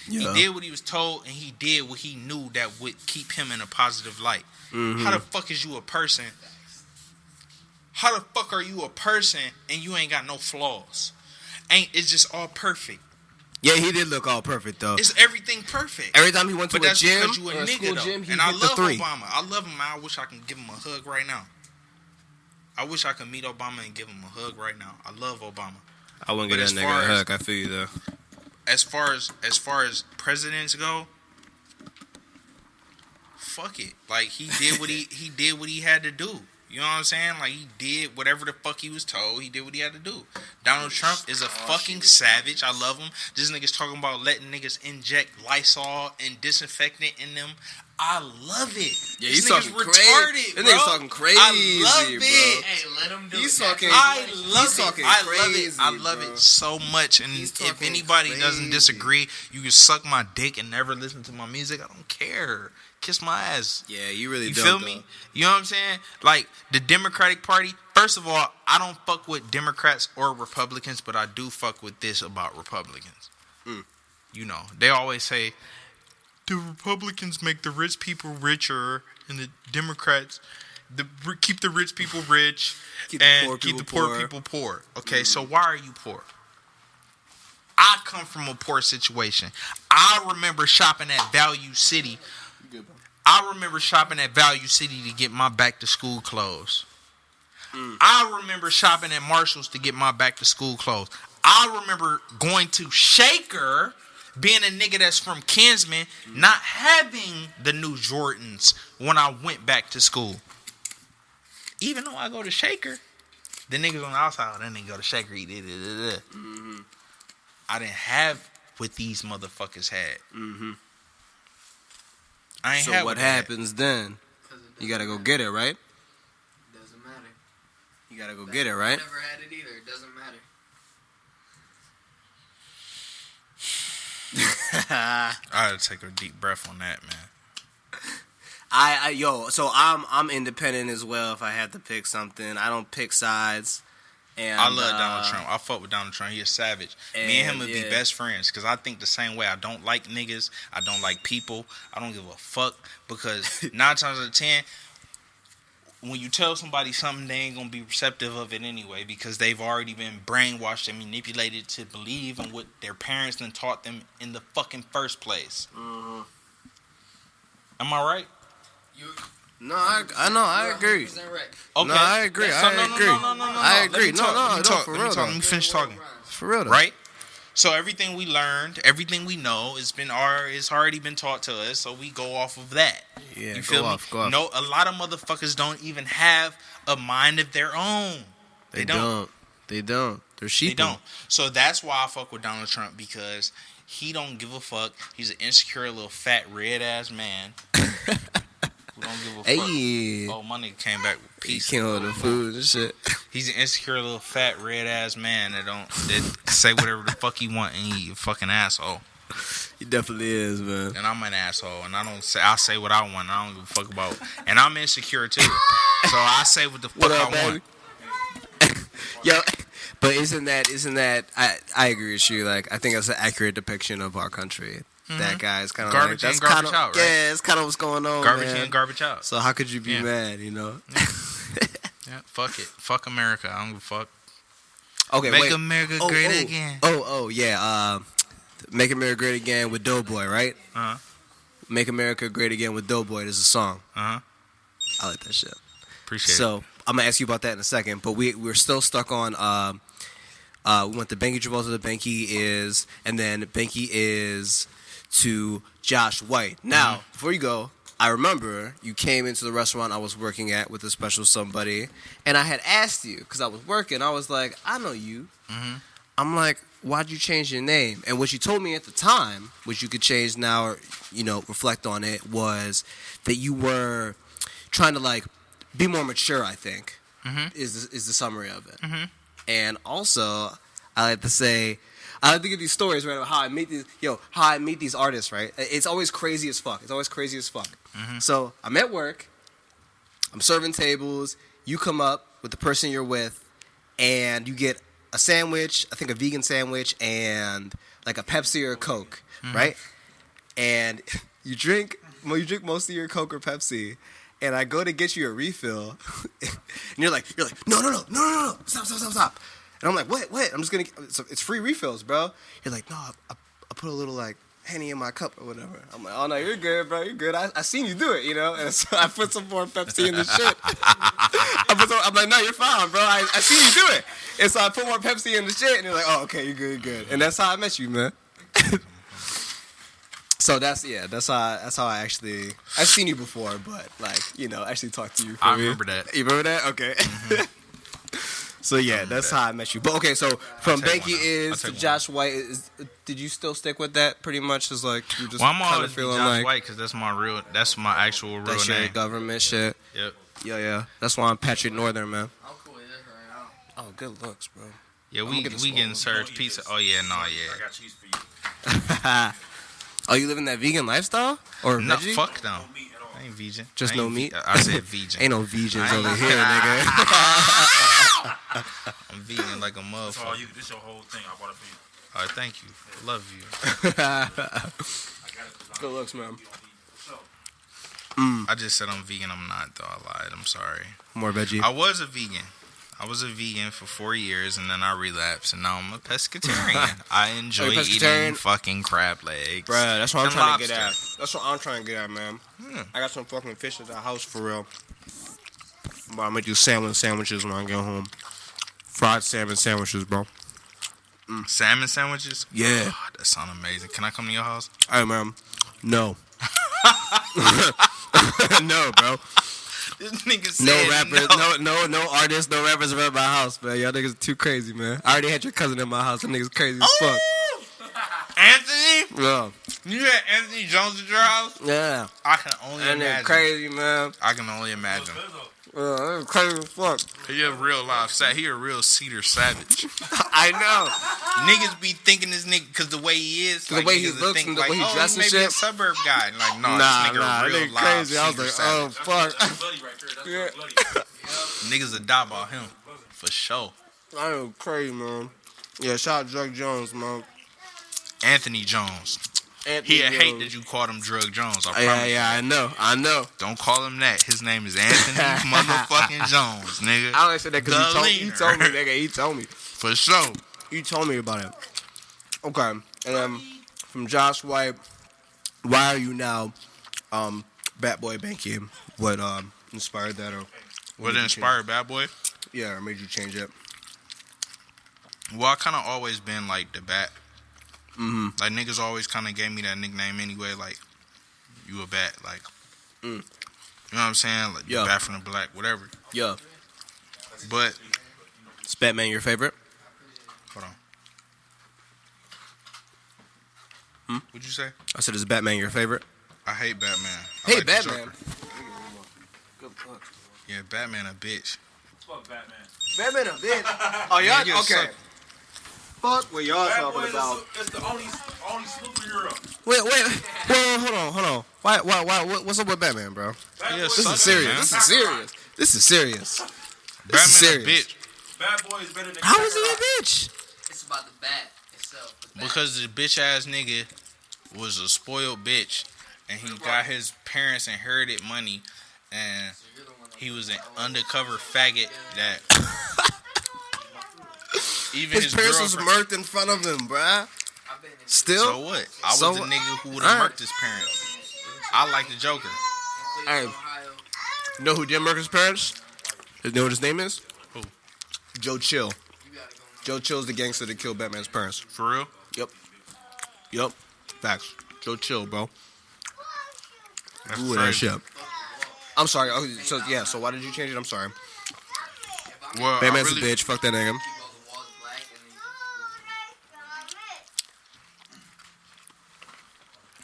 [SPEAKER 1] Yeah.
[SPEAKER 3] He did what he was told, and he did what he knew that would keep him in a positive light.
[SPEAKER 1] Mm-hmm.
[SPEAKER 3] How the fuck is you a person? How the fuck are you a person and you ain't got no flaws? It's just all perfect.
[SPEAKER 1] Yeah, he did look all perfect though.
[SPEAKER 3] It's everything perfect.
[SPEAKER 1] Every time he went to
[SPEAKER 3] but
[SPEAKER 1] a
[SPEAKER 3] that's
[SPEAKER 1] gym,
[SPEAKER 3] because you a nigga though.
[SPEAKER 1] gym, he
[SPEAKER 3] and I
[SPEAKER 1] hit the
[SPEAKER 3] love
[SPEAKER 1] 3.
[SPEAKER 3] Obama. I love him. I wish I can give him a hug right now. I wish I could meet Obama and give him a hug right now. I love Obama.
[SPEAKER 1] I wouldn't get that nigga a hug. I feel you though.
[SPEAKER 3] As far as presidents go, fuck it. Like he did what he did what he had to do. You know what I'm saying? Like he did whatever the fuck he was told. He did what he had to do. Donald Trump is a fucking savage. I love him. This nigga's talking about letting niggas inject Lysol and disinfectant in them. I love it.
[SPEAKER 1] Yeah,
[SPEAKER 3] this
[SPEAKER 1] he's
[SPEAKER 3] nigga's
[SPEAKER 1] talking
[SPEAKER 3] retarded,
[SPEAKER 1] crazy.
[SPEAKER 3] bro.
[SPEAKER 1] This nigga's talking crazy,
[SPEAKER 3] I love it.
[SPEAKER 1] bro.
[SPEAKER 4] Hey, let him do
[SPEAKER 1] He's
[SPEAKER 4] it.
[SPEAKER 1] talking.
[SPEAKER 3] I love
[SPEAKER 1] he's
[SPEAKER 3] it.
[SPEAKER 1] talking
[SPEAKER 3] I love
[SPEAKER 1] crazy,
[SPEAKER 3] it. I love
[SPEAKER 1] bro.
[SPEAKER 3] it so much. And
[SPEAKER 1] He's
[SPEAKER 3] if
[SPEAKER 1] talking
[SPEAKER 3] anybody doesn't
[SPEAKER 1] crazy.
[SPEAKER 3] disagree, you can suck my dick and never listen to my music. I don't care. Kiss my ass.
[SPEAKER 1] Yeah, you really
[SPEAKER 3] You
[SPEAKER 1] don't.
[SPEAKER 3] feel me? You know what I'm saying? Like the Democratic Party. First of all, I don't fuck with Democrats or Republicans, but I do fuck with this about Republicans. You know, they always say the Republicans make the rich people richer, and the Democrats keep the rich people rich
[SPEAKER 1] Keep the
[SPEAKER 3] and
[SPEAKER 1] poor
[SPEAKER 3] keep the
[SPEAKER 1] people
[SPEAKER 3] poor
[SPEAKER 1] poor.
[SPEAKER 3] people poor. Okay, so why are you poor? I come from a poor situation. I remember shopping at Value City. I remember shopping at Value City to get my back to school clothes. I remember shopping at Marshall's to get my back to school clothes. I remember going to Shaker, being a nigga that's from Kinsman, not having the new Jordans when I went back to school. Even though I go to Shaker, the niggas on the outside, then they go to Shaker. I didn't have what these motherfuckers had. I ain't
[SPEAKER 1] So
[SPEAKER 3] had
[SPEAKER 1] what
[SPEAKER 3] they had.
[SPEAKER 1] happens then? You gotta go get it, right?
[SPEAKER 4] Doesn't matter.
[SPEAKER 1] You gotta go get it, right?
[SPEAKER 4] Never had it either. It doesn't matter.
[SPEAKER 3] I had to take a deep breath on that, man.
[SPEAKER 1] So I'm independent as well. If I had to pick something, I don't pick sides. And
[SPEAKER 3] I love Donald Trump. I fuck with Donald Trump. He a savage. Me and him would be
[SPEAKER 1] yeah.
[SPEAKER 3] best friends because I think the same way. I don't like niggas. I don't like people. I don't give a fuck because 9 times out of 10, when you tell somebody something, they ain't gonna be receptive of it anyway because they've already been brainwashed and manipulated to believe in what their parents done taught them in the fucking first place. Am I right?
[SPEAKER 1] No, I know. I agree.
[SPEAKER 4] 100% right.
[SPEAKER 3] Okay.
[SPEAKER 1] No, I agree.
[SPEAKER 3] So,
[SPEAKER 1] I agree.
[SPEAKER 3] No.
[SPEAKER 1] I agree.
[SPEAKER 3] Let me finish talking.
[SPEAKER 1] For real though.
[SPEAKER 3] Right? So everything we learned, everything we know, it's already been taught to us. So we go off of that.
[SPEAKER 1] Yeah,
[SPEAKER 3] you feel
[SPEAKER 1] go
[SPEAKER 3] me?
[SPEAKER 1] off, go off.
[SPEAKER 3] No, a lot of motherfuckers don't even have a mind of their own. They don't.
[SPEAKER 1] They don't. They're sheep.
[SPEAKER 3] They don't. So that's why I fuck with Donald Trump because he don't give a fuck. He's an insecure little fat red ass man. Who don't give a fuck.
[SPEAKER 1] Hey.
[SPEAKER 3] Oh, my nigga came back with
[SPEAKER 1] He
[SPEAKER 3] peace.
[SPEAKER 1] can't hold the food and shit.
[SPEAKER 3] He's an insecure little fat red ass man that say whatever the fuck he want and he a fucking asshole.
[SPEAKER 1] He definitely is, man.
[SPEAKER 3] And I'm an asshole and I say what I want. I don't give a fuck about. And I'm insecure too. So I say what the fuck
[SPEAKER 1] What up,
[SPEAKER 3] I want.
[SPEAKER 1] Yo, but isn't that I agree with you. Like I think that's an accurate depiction of our country. That guy is kind of
[SPEAKER 3] Garbage
[SPEAKER 1] like,
[SPEAKER 3] in,
[SPEAKER 1] that's
[SPEAKER 3] garbage
[SPEAKER 1] kinda,
[SPEAKER 3] out, right?
[SPEAKER 1] Yeah, it's kind of what's going on.
[SPEAKER 3] Garbage
[SPEAKER 1] man.
[SPEAKER 3] in, garbage out.
[SPEAKER 1] So how could you be
[SPEAKER 3] Yeah.
[SPEAKER 1] mad? You know.
[SPEAKER 3] Yeah, fuck it. Fuck America. I don't give a fuck.
[SPEAKER 1] Okay,
[SPEAKER 3] Make
[SPEAKER 1] wait.
[SPEAKER 3] America great again.
[SPEAKER 1] Yeah. Make America Great Again with Doughboy, right?
[SPEAKER 3] Uh-huh.
[SPEAKER 1] Make America Great Again with Doughboy. There's a song.
[SPEAKER 3] Uh-huh.
[SPEAKER 1] I like that shit.
[SPEAKER 3] Appreciate it.
[SPEAKER 1] So I'm gonna ask you about that in a second, but we're still stuck on. We went to Bankie Travolta. The Bankie is, and then Bankie is to Josh White. Now, before you go, I remember you came into the restaurant I was working at with a special somebody, and I had asked you because I was working. I was like, I know you. I'm like, why'd you change your name? And what you told me at the time, which you could change now or, reflect on it, was that you were trying to, like, be more mature, I think, is the summary of it. Mm-hmm. And also, I like to give these stories, right, about how I meet these artists, right? It's always crazy as fuck. Mm-hmm. So I'm at work, I'm serving tables, you come up with the person you're with, and you get a sandwich, I think a vegan sandwich, and like a Pepsi or a Coke, right? And you drink most of your Coke or Pepsi, and I go to get you a refill, and you're like, no, stop. And I'm like, what? I'm just gonna. It's free refills, bro. You're like, no, I put a little like Henny in my cup or whatever. I'm like, oh no, you're good, bro. You're good. I seen you do it, And so I put some more Pepsi in the shit. I'm like, no, you're fine, bro. I seen you do it. And so I put more Pepsi in the shit, and you're like, oh, okay, you're good. And that's how I met you, man. So that's how I actually I've seen you before, but like actually talked to you.
[SPEAKER 3] I remember that.
[SPEAKER 1] You remember that? Okay. Mm-hmm. So yeah, that's how I met you. But okay, so from Bankie to Josh White, did you still stick with that pretty much? Is like you just
[SPEAKER 3] I'm
[SPEAKER 1] kind
[SPEAKER 3] always
[SPEAKER 1] of feeling
[SPEAKER 3] Josh
[SPEAKER 1] like
[SPEAKER 3] White because that's my actual real
[SPEAKER 1] that's
[SPEAKER 3] name.
[SPEAKER 1] your government shit.
[SPEAKER 3] Yep.
[SPEAKER 1] Yeah. That's why I'm Patrick Northern, man.
[SPEAKER 4] I'm cool with this right now.
[SPEAKER 1] Oh, good looks, bro.
[SPEAKER 3] Yeah, we getting served pizza. Oh yeah, no, yeah.
[SPEAKER 2] I got cheese for you.
[SPEAKER 1] Oh, you living that vegan lifestyle or
[SPEAKER 3] No,
[SPEAKER 1] veggie?
[SPEAKER 3] fuck no.
[SPEAKER 2] No meat at all.
[SPEAKER 3] I ain't vegan.
[SPEAKER 1] Just
[SPEAKER 3] I ain't
[SPEAKER 1] no meat?
[SPEAKER 3] I said vegan.
[SPEAKER 1] Ain't no vegans over
[SPEAKER 3] ain't-
[SPEAKER 1] here, nigga.
[SPEAKER 3] I'm vegan like a
[SPEAKER 2] That's all
[SPEAKER 3] motherfucker.
[SPEAKER 2] you. This your whole thing. I bought it for you.
[SPEAKER 3] All right, thank you. Love you.
[SPEAKER 2] I got it. 'Cause
[SPEAKER 1] Good looks, man.
[SPEAKER 2] you don't eat. So,
[SPEAKER 3] I just said I'm vegan. I'm not though. I lied. I'm sorry.
[SPEAKER 1] More veggie.
[SPEAKER 3] I was a vegan. For 4 years, and then I relapsed, and now I'm a pescatarian. I enjoy
[SPEAKER 1] pescatarian?
[SPEAKER 3] eating fucking crab legs.
[SPEAKER 1] Bruh, that's what I'm
[SPEAKER 3] and
[SPEAKER 1] trying to get
[SPEAKER 3] lobster.
[SPEAKER 1] at. That's what I'm trying to get at, man. I got some fucking fish at the house for real. But I'm gonna do salmon sandwiches when I get home. Fried salmon sandwiches, bro.
[SPEAKER 3] Salmon sandwiches?
[SPEAKER 1] Yeah.
[SPEAKER 3] Oh, that sounds amazing. Can I come to your house?
[SPEAKER 1] Hey, man. No. No, bro.
[SPEAKER 3] This nigga said
[SPEAKER 1] No rappers, no artists, no rappers around my house, man. Y'all niggas too crazy, man. I already had your cousin in my house. That niggas crazy as fuck.
[SPEAKER 3] Anthony?
[SPEAKER 1] Yeah.
[SPEAKER 3] You had Anthony Jones at your house?
[SPEAKER 1] Yeah.
[SPEAKER 3] I can only
[SPEAKER 1] That nigga
[SPEAKER 3] imagine.
[SPEAKER 1] crazy, man.
[SPEAKER 3] I can only imagine.
[SPEAKER 1] That nigga crazy as fuck.
[SPEAKER 3] He a real he a real cedar savage.
[SPEAKER 1] I know.
[SPEAKER 3] Niggas be thinking this nigga because the way he is,
[SPEAKER 1] The way he
[SPEAKER 3] niggas will
[SPEAKER 1] looks
[SPEAKER 3] think,
[SPEAKER 1] and the way he dresses
[SPEAKER 3] he may be
[SPEAKER 1] shit.
[SPEAKER 3] a suburb guy. And like, no,
[SPEAKER 1] Nah,
[SPEAKER 3] this nigga a real
[SPEAKER 1] that nigga
[SPEAKER 3] live
[SPEAKER 1] crazy. I was
[SPEAKER 3] cedar
[SPEAKER 1] like,
[SPEAKER 3] savage.
[SPEAKER 1] oh, fuck.
[SPEAKER 2] that's bloody right there. That's
[SPEAKER 1] Yeah.
[SPEAKER 2] bloody.
[SPEAKER 3] Niggas a die about him for sure.
[SPEAKER 1] I know, crazy, man. Yeah, shout out Drug Jones, man.
[SPEAKER 3] Anthony Jones.
[SPEAKER 1] Anthony
[SPEAKER 3] He a hate
[SPEAKER 1] Jones.
[SPEAKER 3] that you called him Drug Jones. I promise.
[SPEAKER 1] Yeah, I know.
[SPEAKER 3] Don't call him that. His name is Anthony motherfucking Jones, nigga.
[SPEAKER 1] I only said that because
[SPEAKER 3] The
[SPEAKER 1] he told me,
[SPEAKER 3] leader.
[SPEAKER 1] nigga. He told me.
[SPEAKER 3] For sure.
[SPEAKER 1] You told me about it. Okay. And then from Josh White, why are you now Bat Boy Bankie? What inspired that or
[SPEAKER 3] What
[SPEAKER 1] made you
[SPEAKER 3] inspired Bad Boy?
[SPEAKER 1] change- Yeah, or made you change it?
[SPEAKER 3] Well, I kind of always been like the Bat.
[SPEAKER 1] Mm-hmm.
[SPEAKER 3] Like niggas always kind of gave me that nickname anyway. Like you a Bat. Like you know what I'm saying? Like
[SPEAKER 1] Yeah.
[SPEAKER 3] the Bat from the Black, whatever.
[SPEAKER 1] Yeah.
[SPEAKER 3] But
[SPEAKER 1] Is Batman your favorite?
[SPEAKER 3] hold on. What'd you say?
[SPEAKER 1] I said, is Batman your favorite?
[SPEAKER 3] I hate Batman. I
[SPEAKER 1] Hey,
[SPEAKER 3] like the
[SPEAKER 1] Batman.
[SPEAKER 3] Joker. Yeah, Batman a bitch.
[SPEAKER 2] Fuck Batman.
[SPEAKER 1] Batman a bitch. Oh, y'all?
[SPEAKER 3] Nigga,
[SPEAKER 1] Okay.
[SPEAKER 3] suck.
[SPEAKER 1] Fuck what y'all
[SPEAKER 2] Bad
[SPEAKER 1] talking
[SPEAKER 2] Boy
[SPEAKER 1] about.
[SPEAKER 2] is the only superhero.
[SPEAKER 1] Wait, hold on. Why, what's up with Batman, bro?
[SPEAKER 2] Bad
[SPEAKER 3] Yeah,
[SPEAKER 2] Boy
[SPEAKER 1] This
[SPEAKER 3] suck
[SPEAKER 1] is
[SPEAKER 3] it,
[SPEAKER 1] serious.
[SPEAKER 3] man.
[SPEAKER 1] This is serious.
[SPEAKER 3] Batman
[SPEAKER 1] is
[SPEAKER 3] a
[SPEAKER 1] serious.
[SPEAKER 3] bitch.
[SPEAKER 2] Bad Boy is better than
[SPEAKER 1] How is he a
[SPEAKER 2] Kakarot.
[SPEAKER 1] bitch?
[SPEAKER 4] It's about the bat itself. The bat.
[SPEAKER 3] Because the bitch ass nigga was a spoiled bitch, and he got his parents inherited money, and
[SPEAKER 4] So you're the one that-
[SPEAKER 3] he was an undercover faggot that even
[SPEAKER 1] His
[SPEAKER 3] his
[SPEAKER 1] parents was
[SPEAKER 3] girlfriend.
[SPEAKER 1] murked in front of him, bruh.
[SPEAKER 4] I've been in
[SPEAKER 1] Still?
[SPEAKER 3] So what? I was
[SPEAKER 1] So
[SPEAKER 3] the
[SPEAKER 1] what?
[SPEAKER 3] nigga who would
[SPEAKER 1] Alright.
[SPEAKER 3] have murked his parents. I like the Joker.
[SPEAKER 4] Cleveland,
[SPEAKER 1] Hey.
[SPEAKER 4] Ohio.
[SPEAKER 1] You know who did murder his parents? You know what his name is?
[SPEAKER 3] Who?
[SPEAKER 1] Joe Chill.
[SPEAKER 4] You gotta go now.
[SPEAKER 1] Joe Chill's the gangster that killed Batman's parents.
[SPEAKER 3] For real?
[SPEAKER 1] Yep. Facts. Joe Chill, bro.
[SPEAKER 3] That's
[SPEAKER 1] Ooh, that
[SPEAKER 3] crazy.
[SPEAKER 1] shit. I'm sorry. Oh, so why did you change it? I'm sorry.
[SPEAKER 3] Well,
[SPEAKER 1] Batman's
[SPEAKER 3] I really,
[SPEAKER 1] a bitch. Fuck that nigga.
[SPEAKER 4] Keep all the walls black and then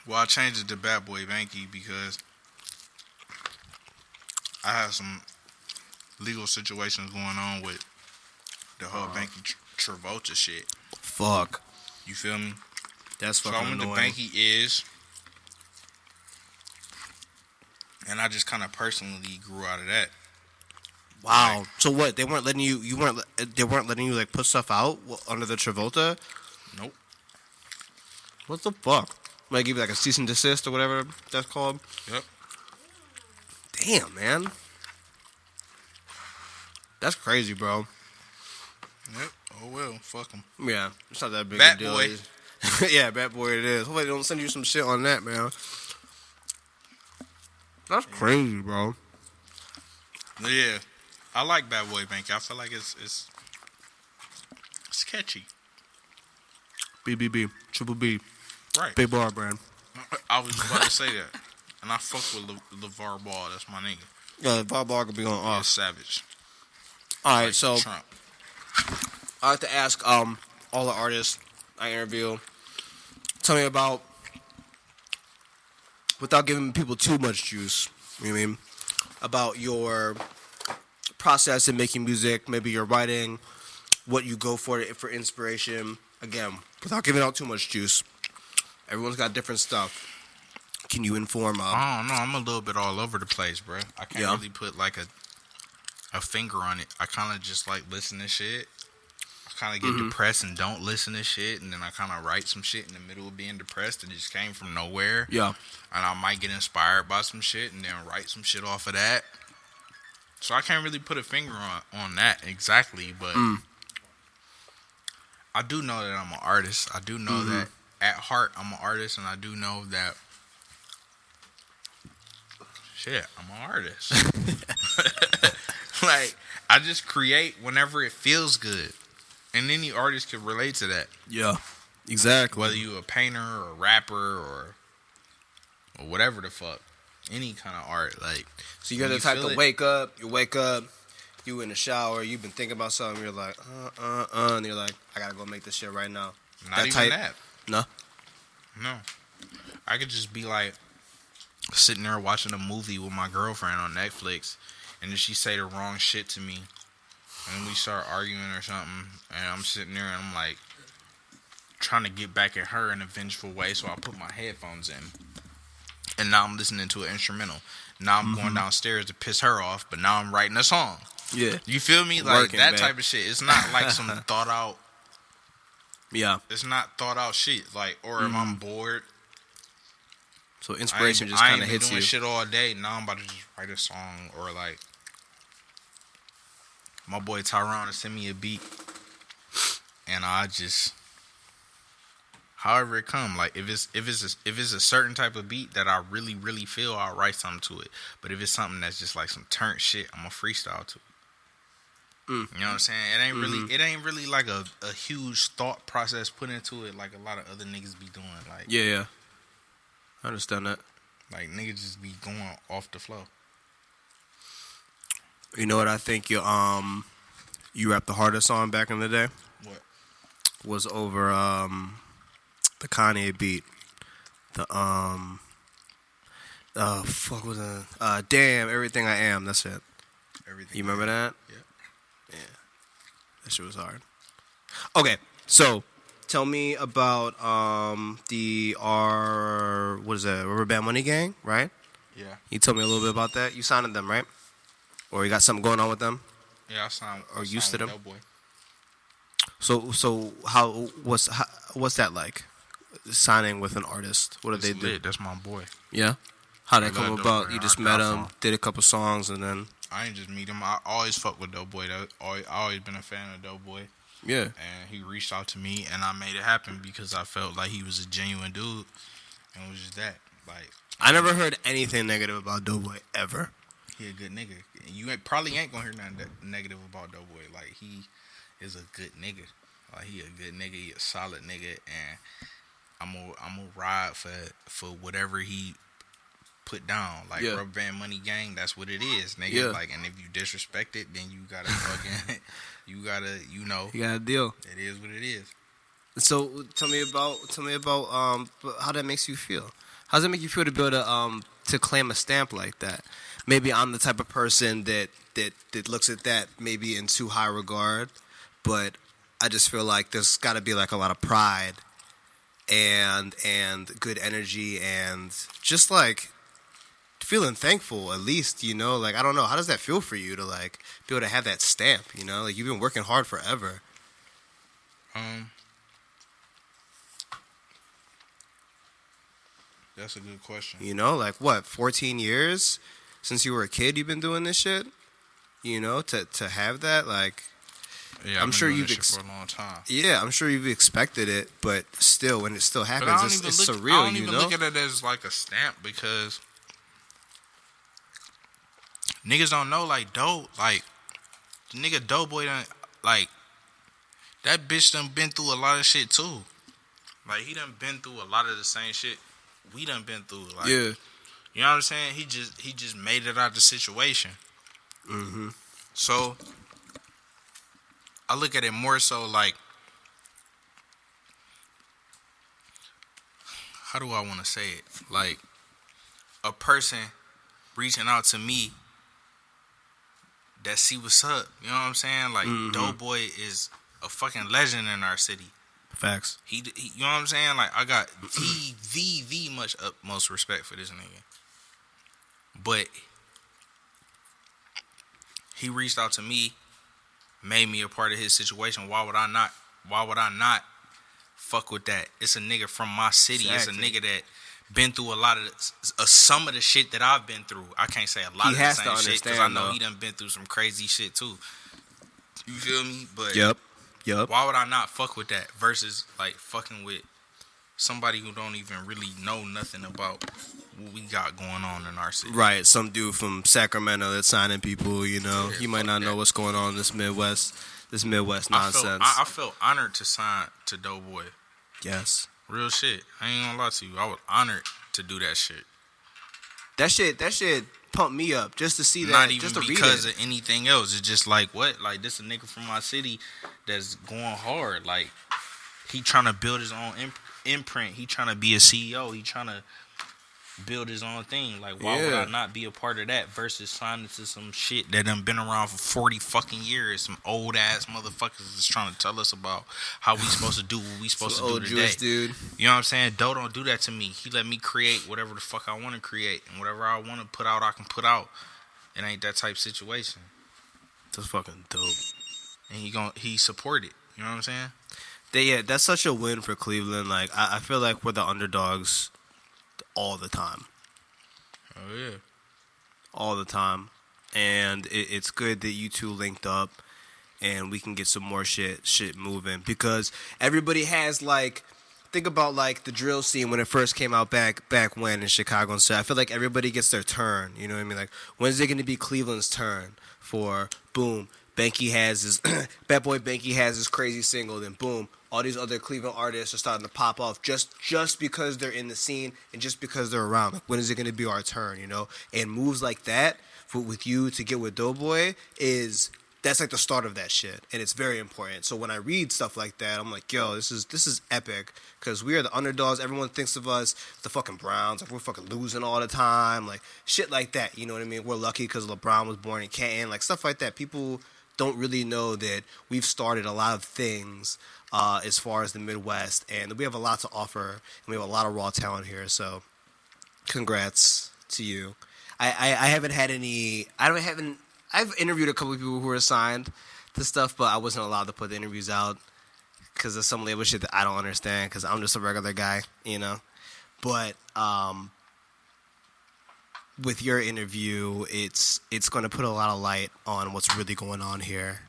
[SPEAKER 3] Well, I changed it to Bat Boy Bankie because I have some legal situations going on with the whole Bankie Travolta shit.
[SPEAKER 1] Fuck.
[SPEAKER 3] You feel me?
[SPEAKER 1] That's fucking
[SPEAKER 3] So I went to
[SPEAKER 1] annoying.
[SPEAKER 3] Bankie is, and I just kind of personally grew out of that.
[SPEAKER 1] Wow.
[SPEAKER 3] Like,
[SPEAKER 1] So what? They weren't letting you. They weren't letting you like put stuff out under the Travolta.
[SPEAKER 3] Nope.
[SPEAKER 1] What the fuck? Might give you like a cease and desist or whatever that's called.
[SPEAKER 3] Yep.
[SPEAKER 1] Damn, man. That's crazy, bro.
[SPEAKER 3] Yep. Oh well. Fuck them.
[SPEAKER 1] Yeah, it's not that big
[SPEAKER 3] Bat
[SPEAKER 1] a deal.
[SPEAKER 3] Boy.
[SPEAKER 1] Yeah, Bat Boy it is. Hopefully they don't send you some shit on that, man. That's crazy, bro.
[SPEAKER 3] Yeah. I like Bat Boy Bankie. I feel like it's catchy.
[SPEAKER 1] BBB, Triple B,
[SPEAKER 3] Right.
[SPEAKER 1] Big Bar brand.
[SPEAKER 3] I was about to say that. And I fuck with LeVar Ball. That's my nigga.
[SPEAKER 1] Yeah, Bob Bar could be on
[SPEAKER 3] Yeah,
[SPEAKER 1] off.
[SPEAKER 3] savage.
[SPEAKER 1] All right,
[SPEAKER 3] Like
[SPEAKER 1] so
[SPEAKER 3] Trump.
[SPEAKER 1] I like to ask all the artists I interview, tell me about, without giving people too much juice, you know what I mean, about your process in making music, maybe your writing, what you go for inspiration. Again, without giving out too much juice. Everyone's got different stuff. Can you inform?
[SPEAKER 3] I don't know. I'm a little bit all over the place, bro. I can't
[SPEAKER 1] Yeah.
[SPEAKER 3] really put like a finger on it. I kind of just like listen to shit. I kind of get depressed and don't listen to shit, and then I kind of write some shit in the middle of being depressed. It just came from nowhere.
[SPEAKER 1] Yeah.
[SPEAKER 3] And I might get inspired by some shit and then write some shit off of that. So I can't really put a finger on that exactly, but I do know that I'm an artist. I do know that at heart I'm an artist, and I do know that shit, I'm an artist. Like, I just create whenever it feels good. And any artist can relate to that.
[SPEAKER 1] Yeah. Exactly.
[SPEAKER 3] Whether you a painter or a rapper or whatever the fuck. Any kind of art. Like,
[SPEAKER 1] So you're the type to wake up, you in the shower, you've been thinking about something, you're like, and you're like, I gotta go make this shit right now.
[SPEAKER 3] Not
[SPEAKER 1] that
[SPEAKER 3] even
[SPEAKER 1] type?
[SPEAKER 3] that.
[SPEAKER 1] No?
[SPEAKER 3] No. I could just be like sitting there watching a movie with my girlfriend on Netflix, and then she say the wrong shit to me, and we start arguing or something, and I'm sitting there and I'm like trying to get back at her in a vengeful way, so I put my headphones in, and now I'm listening to an instrumental. Now I'm going downstairs to piss her off, but now I'm writing a song.
[SPEAKER 1] Yeah.
[SPEAKER 3] You feel me? Like
[SPEAKER 1] Working,
[SPEAKER 3] that
[SPEAKER 1] man.
[SPEAKER 3] type of shit. It's not like some thought out.
[SPEAKER 1] Yeah.
[SPEAKER 3] It's not thought out shit. Like, or if I'm bored,
[SPEAKER 1] So inspiration just
[SPEAKER 3] I
[SPEAKER 1] kind
[SPEAKER 3] ain't
[SPEAKER 1] of
[SPEAKER 3] been
[SPEAKER 1] hits
[SPEAKER 3] doing
[SPEAKER 1] you.
[SPEAKER 3] shit all day. Now I'm about to just write a song, or like my boy Tyrone to send me a beat, and I just, however it come. Like if it's a certain type of beat that I really really feel, I'll write something to it. But if it's something that's just like some turnt shit, I'm gonna freestyle to it. You know what I'm saying? It ain't really like a huge thought process put into it like a lot of other niggas be doing. Like
[SPEAKER 1] Yeah. I understand that.
[SPEAKER 3] like niggas just be going off the flow.
[SPEAKER 1] You know what I think you rapped the hardest on back in the day?
[SPEAKER 3] What?
[SPEAKER 1] Was over the Kanye beat. The fuck was it? Damn, Everything I Am, that's it.
[SPEAKER 3] Everything.
[SPEAKER 1] You remember that?
[SPEAKER 3] Yeah.
[SPEAKER 1] Yeah. That shit was hard. Okay, so tell me about the what is that? Rubber Band Money Gang, right?
[SPEAKER 3] Yeah.
[SPEAKER 1] You tell me a little bit about that. You signed them, right? Or you got something going on with them?
[SPEAKER 3] Yeah, I signed.
[SPEAKER 1] Or used to them?
[SPEAKER 3] Doughboy.
[SPEAKER 1] So what's that like? Signing with an artist. What did
[SPEAKER 3] It's
[SPEAKER 1] they do?
[SPEAKER 3] lit. That's my boy.
[SPEAKER 1] Yeah. How did
[SPEAKER 3] I
[SPEAKER 1] that come
[SPEAKER 3] love
[SPEAKER 1] about?
[SPEAKER 3] Doughboy.
[SPEAKER 1] You just
[SPEAKER 3] I
[SPEAKER 1] met
[SPEAKER 3] got
[SPEAKER 1] him,
[SPEAKER 3] from-
[SPEAKER 1] did a couple songs, and then
[SPEAKER 3] I ain't just meet him. I always fuck with Doughboy. I always been a fan of Doughboy.
[SPEAKER 1] yeah.
[SPEAKER 3] And he reached out to me, and I made it happen because I felt like he was a genuine dude. And it was just that. Like,
[SPEAKER 1] I never heard anything negative about Doughboy ever.
[SPEAKER 3] he a good nigga. You probably ain't gonna hear nothing negative about Doughboy. Like, he is a good nigga. Like, he a good nigga. He a solid nigga. And I'm gonna ride for whatever he put down. Like,
[SPEAKER 1] Yeah.
[SPEAKER 3] Rubber Band Money Gang, that's what it is, nigga.
[SPEAKER 1] Yeah.
[SPEAKER 3] Like, and if you disrespect it, then you gotta fucking, you gotta,
[SPEAKER 1] You got a deal.
[SPEAKER 3] it is what it is.
[SPEAKER 1] So tell me about how that makes you feel. How does it make you feel to be able to claim a stamp like that? Maybe I'm the type of person that looks at that maybe in too high regard, but I just feel like there's got to be like a lot of pride and good energy and just like feeling thankful at least, you know, like I don't know, how does that feel for you to like be able to have that stamp, you know, like you've been working hard forever.
[SPEAKER 3] That's a good question.
[SPEAKER 1] You know, like what, 14 years since you were a kid you've been doing this shit? You know, to have that, like,
[SPEAKER 3] Yeah,
[SPEAKER 1] I'm sure you've
[SPEAKER 3] for a long time.
[SPEAKER 1] Yeah, I'm sure you've expected it, but still, when it still happens, it's surreal,
[SPEAKER 3] I don't
[SPEAKER 1] you
[SPEAKER 3] even
[SPEAKER 1] know?
[SPEAKER 3] look at it as like a stamp because niggas don't know, like, the nigga Doughboy done, like, that bitch done been through a lot of shit too. Like, he done been through a lot of the same shit we done been through. Like,
[SPEAKER 1] Yeah.
[SPEAKER 3] you know what I'm saying? He just made it out of the situation.
[SPEAKER 1] Mm-hmm.
[SPEAKER 3] So I look at it more so like, how do I want to say it? Like, a person reaching out to me that see what's up. You know what I'm saying? Like, Doughboy is a fucking legend in our city.
[SPEAKER 1] Facts.
[SPEAKER 3] He you know what I'm saying? Like, I got the much utmost respect for this nigga. But he reached out to me, made me a part of his situation. Why would I not fuck with that? It's a nigga from my city.
[SPEAKER 1] Exactly.
[SPEAKER 3] It's a nigga that been through a lot of some of the shit that I've been through. I can't say a lot
[SPEAKER 1] He
[SPEAKER 3] of
[SPEAKER 1] has
[SPEAKER 3] the
[SPEAKER 1] to
[SPEAKER 3] same shit because
[SPEAKER 1] understand,
[SPEAKER 3] I know
[SPEAKER 1] though.
[SPEAKER 3] he done been through some crazy shit too. You feel me? But
[SPEAKER 1] Yep.
[SPEAKER 3] why would I not fuck with that versus like fucking with somebody who don't even really know nothing about what we got going on in our city?
[SPEAKER 1] Right, some dude from Sacramento that's signing people, you know.
[SPEAKER 3] Yeah,
[SPEAKER 1] He might
[SPEAKER 3] fuck
[SPEAKER 1] not
[SPEAKER 3] that.
[SPEAKER 1] know what's going on in this Midwest nonsense.
[SPEAKER 3] I felt honored to sign to Doughboy.
[SPEAKER 1] Yes.
[SPEAKER 3] Real shit. I ain't gonna lie to you. I was honored to do that shit.
[SPEAKER 1] That shit pumped me up just to see that.
[SPEAKER 3] Not even
[SPEAKER 1] just to
[SPEAKER 3] because
[SPEAKER 1] read it.
[SPEAKER 3] of anything else. It's just like, what? Like, this a nigga from my city that's going hard. Like, he trying to build his own imprint. He trying to be a CEO. He trying to build his own thing. Like, why would I not be a part of that versus signing to some shit that done been around for 40 fucking years? Some old ass motherfuckers is trying to tell us about how we supposed to do what we supposed
[SPEAKER 1] Some
[SPEAKER 3] to do
[SPEAKER 1] old
[SPEAKER 3] today.
[SPEAKER 1] Jewish dude.
[SPEAKER 3] You know what I'm saying? Doe don't do that to me. He let me create whatever the fuck I want to create, and whatever I want to put out, I can put out. It ain't that type situation.
[SPEAKER 1] That's fucking dope.
[SPEAKER 3] And he support it. You know what I'm saying?
[SPEAKER 1] Yeah, that's such a win for Cleveland. Like, I feel like we're the underdogs all the time.
[SPEAKER 3] Oh yeah.
[SPEAKER 1] All the time. And it's good that you two linked up and we can get some more shit moving. Because everybody has, like, think about, like, the drill scene when it first came out back when in Chicago and stuff. I feel like everybody gets their turn. You know what I mean? Like, when's it going to be Cleveland's turn for, boom, Bankie has his, Batboybankie has his crazy single, then boom, all these other Cleveland artists are starting to pop off just because they're in the scene and just because they're around. Like, when is it going to be our turn, you know? And moves like that with you to get with Doughboy that's like the start of that shit, and it's very important. So when I read stuff like that, I'm like, yo, this is epic because we are the underdogs. Everyone thinks of us the fucking Browns, like we're fucking losing all the time, like shit like that. You know what I mean? We're lucky because LeBron was born in Canton, like stuff like that. People don't really know that we've started a lot of things as far as the Midwest, and we have a lot to offer, and we have a lot of raw talent here. So, congrats to you. I haven't had any. I've interviewed a couple of people who were signed to stuff, but I wasn't allowed to put the interviews out because of some label shit that I don't understand because I'm just a regular guy, you know. But with your interview, it's going to put a lot of light on what's really going on here.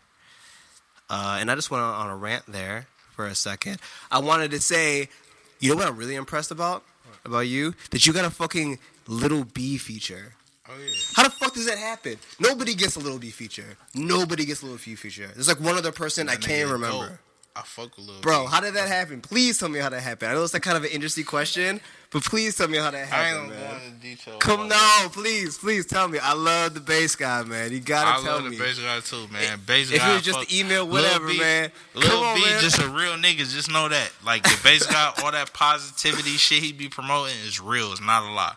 [SPEAKER 1] And I just went on a rant there for a second. I wanted to say, you know what I'm really impressed about you? That you got a fucking Little B feature.
[SPEAKER 3] Oh yeah.
[SPEAKER 1] How the fuck does that happen? Nobody gets a Little B feature. There's like one other person I can't even remember.
[SPEAKER 3] Dope. I fuck with Lil
[SPEAKER 1] Bro,
[SPEAKER 3] B.
[SPEAKER 1] how did that happen? Please tell me how that happened. I know it's like kind of an interesting question, but please tell me how that
[SPEAKER 3] I ain't
[SPEAKER 1] happened,
[SPEAKER 3] gonna go
[SPEAKER 1] man.
[SPEAKER 3] into detail.
[SPEAKER 1] Come no, please tell me. I love the bass guy, man. You gotta tell me.
[SPEAKER 3] I love the bass guy too, man. Bass
[SPEAKER 1] If
[SPEAKER 3] guy.
[SPEAKER 1] it was just an email, whatever,
[SPEAKER 3] Lil B,
[SPEAKER 1] man.
[SPEAKER 3] Lil
[SPEAKER 1] Come on,
[SPEAKER 3] B,
[SPEAKER 1] man.
[SPEAKER 3] just a real nigga. Just know that. Like the bass guy, all that positivity shit he be promoting is real. It's not a lie.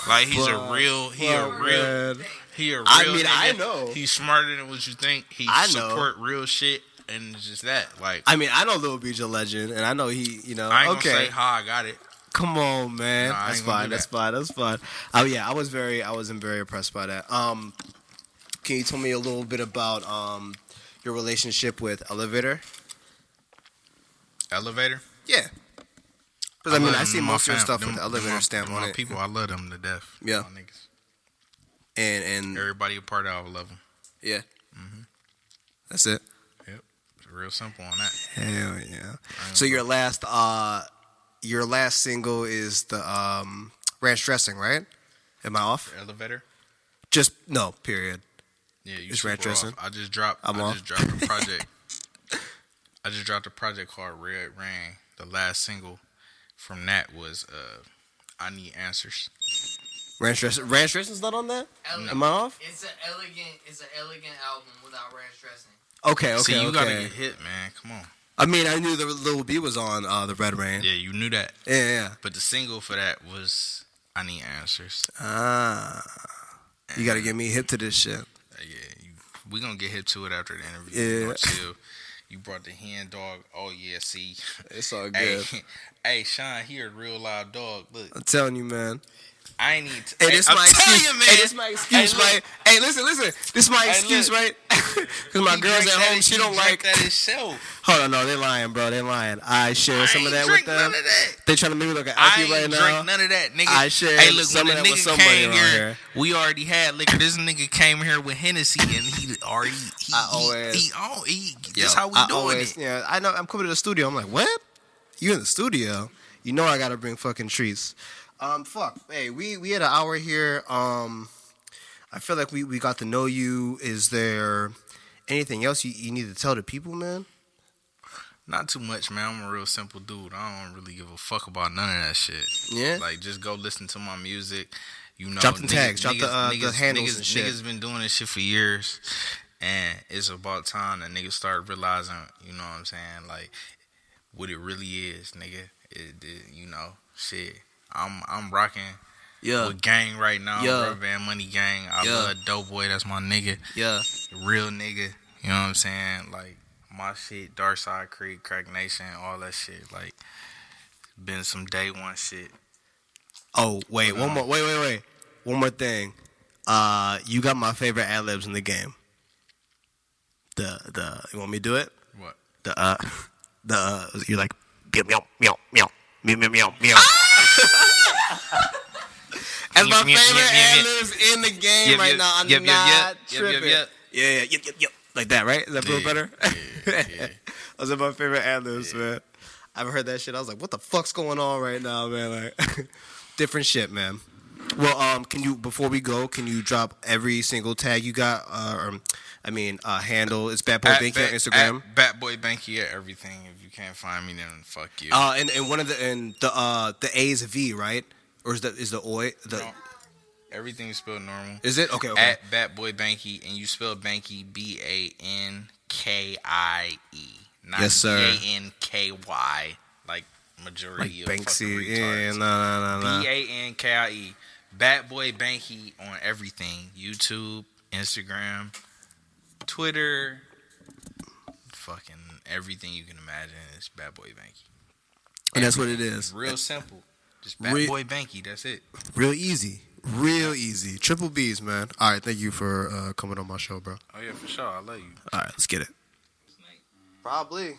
[SPEAKER 3] Like he's a real. He a real.
[SPEAKER 1] Man.
[SPEAKER 3] He a real.
[SPEAKER 1] I mean,
[SPEAKER 3] nigga.
[SPEAKER 1] I know.
[SPEAKER 3] He's smarter than what you think. He
[SPEAKER 1] I know.
[SPEAKER 3] support real shit, and it's just that. Like
[SPEAKER 1] I mean, I know Lil B's a legend, and I know he,
[SPEAKER 3] I ain't
[SPEAKER 1] okay.
[SPEAKER 3] gonna say how I got it.
[SPEAKER 1] Come on, man.
[SPEAKER 3] Nah, I
[SPEAKER 1] That's
[SPEAKER 3] ain't gonna
[SPEAKER 1] fine.
[SPEAKER 3] do
[SPEAKER 1] That's
[SPEAKER 3] that.
[SPEAKER 1] fine. That's fine. Oh yeah, I wasn't very impressed by that. Can you tell me a little bit about your relationship with Elevator?
[SPEAKER 3] Elevator.
[SPEAKER 1] Yeah. Because I mean,
[SPEAKER 3] love
[SPEAKER 1] I
[SPEAKER 3] them,
[SPEAKER 1] see
[SPEAKER 3] my
[SPEAKER 1] most of your
[SPEAKER 3] fam-
[SPEAKER 1] stuff
[SPEAKER 3] them-
[SPEAKER 1] with the
[SPEAKER 3] them
[SPEAKER 1] Elevator
[SPEAKER 3] my-
[SPEAKER 1] stamp
[SPEAKER 3] them
[SPEAKER 1] on
[SPEAKER 3] my
[SPEAKER 1] it.
[SPEAKER 3] people, I love them to death.
[SPEAKER 1] Yeah.
[SPEAKER 3] My niggas.
[SPEAKER 1] And
[SPEAKER 3] Everybody a part of it, I love them.
[SPEAKER 1] yeah. That's it.
[SPEAKER 3] Yep. It's real simple on that.
[SPEAKER 1] Hell yeah. So your last single is the ranch dressing, right? Am I off?
[SPEAKER 3] Elevator.
[SPEAKER 1] Just no. Period.
[SPEAKER 3] Yeah, you
[SPEAKER 1] It's
[SPEAKER 3] super
[SPEAKER 1] ranch dressing?
[SPEAKER 3] off. I just dropped a project. I just dropped a project called Red Rain. The last single from that was I Need Answers.
[SPEAKER 1] Ranch dressing's not on that. Am I off?
[SPEAKER 4] It's an elegant album without ranch dressing.
[SPEAKER 1] Okay.
[SPEAKER 3] See, you gotta get hit, man. Come on.
[SPEAKER 1] I mean, I knew the Lil B was on the Red Rain.
[SPEAKER 3] Yeah, you knew that.
[SPEAKER 1] Yeah.
[SPEAKER 3] But the single for that was I Need Answers.
[SPEAKER 1] You gotta get me hip to this shit.
[SPEAKER 3] We gonna get hip to it after the interview.
[SPEAKER 1] Yeah.
[SPEAKER 3] We gonna chill. You brought the hen dog. Oh yeah, see.
[SPEAKER 1] It's all
[SPEAKER 3] Hey,
[SPEAKER 1] good.
[SPEAKER 3] hey, Sean, he a real loud dog. Look,
[SPEAKER 1] I'm telling you, man.
[SPEAKER 3] I ain't need to.
[SPEAKER 1] Hey, this
[SPEAKER 3] I'm
[SPEAKER 1] my
[SPEAKER 3] telling
[SPEAKER 1] excuse.
[SPEAKER 3] you, man.
[SPEAKER 1] Hey, this my excuse,
[SPEAKER 3] Hey, look.
[SPEAKER 1] right? Hey, listen. This is my
[SPEAKER 3] Hey,
[SPEAKER 1] excuse,
[SPEAKER 3] look.
[SPEAKER 1] right? Because my
[SPEAKER 3] He
[SPEAKER 1] girls
[SPEAKER 3] drank
[SPEAKER 1] at
[SPEAKER 3] that-
[SPEAKER 1] home, she
[SPEAKER 3] he
[SPEAKER 1] don't
[SPEAKER 3] drank
[SPEAKER 1] like.
[SPEAKER 3] that himself.
[SPEAKER 1] Hold on, no, they lying, bro. They lying. I share some of
[SPEAKER 3] I
[SPEAKER 1] that
[SPEAKER 3] ain't
[SPEAKER 1] with
[SPEAKER 3] drink
[SPEAKER 1] them.
[SPEAKER 3] none of that.
[SPEAKER 1] They trying to make me look like
[SPEAKER 3] I
[SPEAKER 1] Alfie
[SPEAKER 3] ain't
[SPEAKER 1] right
[SPEAKER 3] drink
[SPEAKER 1] now.
[SPEAKER 3] none of that, nigga.
[SPEAKER 1] I shared
[SPEAKER 3] Hey, look,
[SPEAKER 1] some
[SPEAKER 3] when
[SPEAKER 1] of
[SPEAKER 3] the
[SPEAKER 1] that with
[SPEAKER 3] nigga
[SPEAKER 1] somebody
[SPEAKER 3] came
[SPEAKER 1] around
[SPEAKER 3] here,
[SPEAKER 1] here.
[SPEAKER 3] we already had liquor. This nigga came here with Hennessy, and he already. That's how we doing it.
[SPEAKER 1] Yeah, I know. I'm coming to the studio. I'm like, what? You in the studio? You know I gotta bring fucking treats. Fuck. Hey, we had an hour here. I feel like we got to know you. Is there anything else you need to tell the people, man?
[SPEAKER 3] Not too much, man. I'm a real simple dude. I don't really give a fuck about none of that shit.
[SPEAKER 1] Yeah.
[SPEAKER 3] Like, just go listen to my music. You know,
[SPEAKER 1] Drop the tags. Drop the handles and shit.
[SPEAKER 3] Niggas been doing this shit for years, and it's about time that niggas start realizing, you know what I'm saying, like what it really is, nigga. You know, shit. I'm rocking with gang right now. Rubber Band Money Gang. I love Dope Boy. That's my nigga.
[SPEAKER 1] Yeah.
[SPEAKER 3] Real nigga. You know what I'm saying? Like my shit, Dark Side Creek, Crack Nation, all that shit. Like been some day one shit.
[SPEAKER 1] Oh wait, one more. Wait. One more thing. You got my favorite ad libs in the game. The you want me to do it?
[SPEAKER 3] What?
[SPEAKER 1] You're like meow meow meow meow meow meow meow meow. That's my favorite ad libs in the game right now. I'm not tripping. Yeah. Like that, right? Is that feel better?
[SPEAKER 3] Yeah.
[SPEAKER 1] Those are my favorite ad libs, man. I've heard that shit. I was like, what the fuck's going on right now, man? Like, different shit, man. Well, can you, before we go, can you drop every single tag you got? Handle. It's Bat Boy Bankie on Instagram.
[SPEAKER 3] Bat Boy Bankie at everything. If you can't find me, then fuck you.
[SPEAKER 1] And one of the A is a V, right? Or is the Oi?
[SPEAKER 3] No. Everything is spelled normal.
[SPEAKER 1] Is it? Okay.
[SPEAKER 3] At Bat Boy Bankie, and you spell Bankie Bankie, not
[SPEAKER 1] yes, sir.
[SPEAKER 3] Banky, like majority
[SPEAKER 1] like
[SPEAKER 3] of
[SPEAKER 1] Banksy.
[SPEAKER 3] fucking
[SPEAKER 1] Yeah,
[SPEAKER 3] retards.
[SPEAKER 1] no.
[SPEAKER 3] Bankie. Bat Boy Bankie on everything. YouTube, Instagram, Twitter, fucking everything you can imagine is Bat Boy Bankie.
[SPEAKER 1] And that's what it is.
[SPEAKER 3] Real simple. Just Bat Boy Bankie. That's it.
[SPEAKER 1] Real easy. Triple B's, man. All right, thank you for coming on my show, bro.
[SPEAKER 3] Oh yeah, for sure. I love you.
[SPEAKER 1] All right, let's get it. Probably.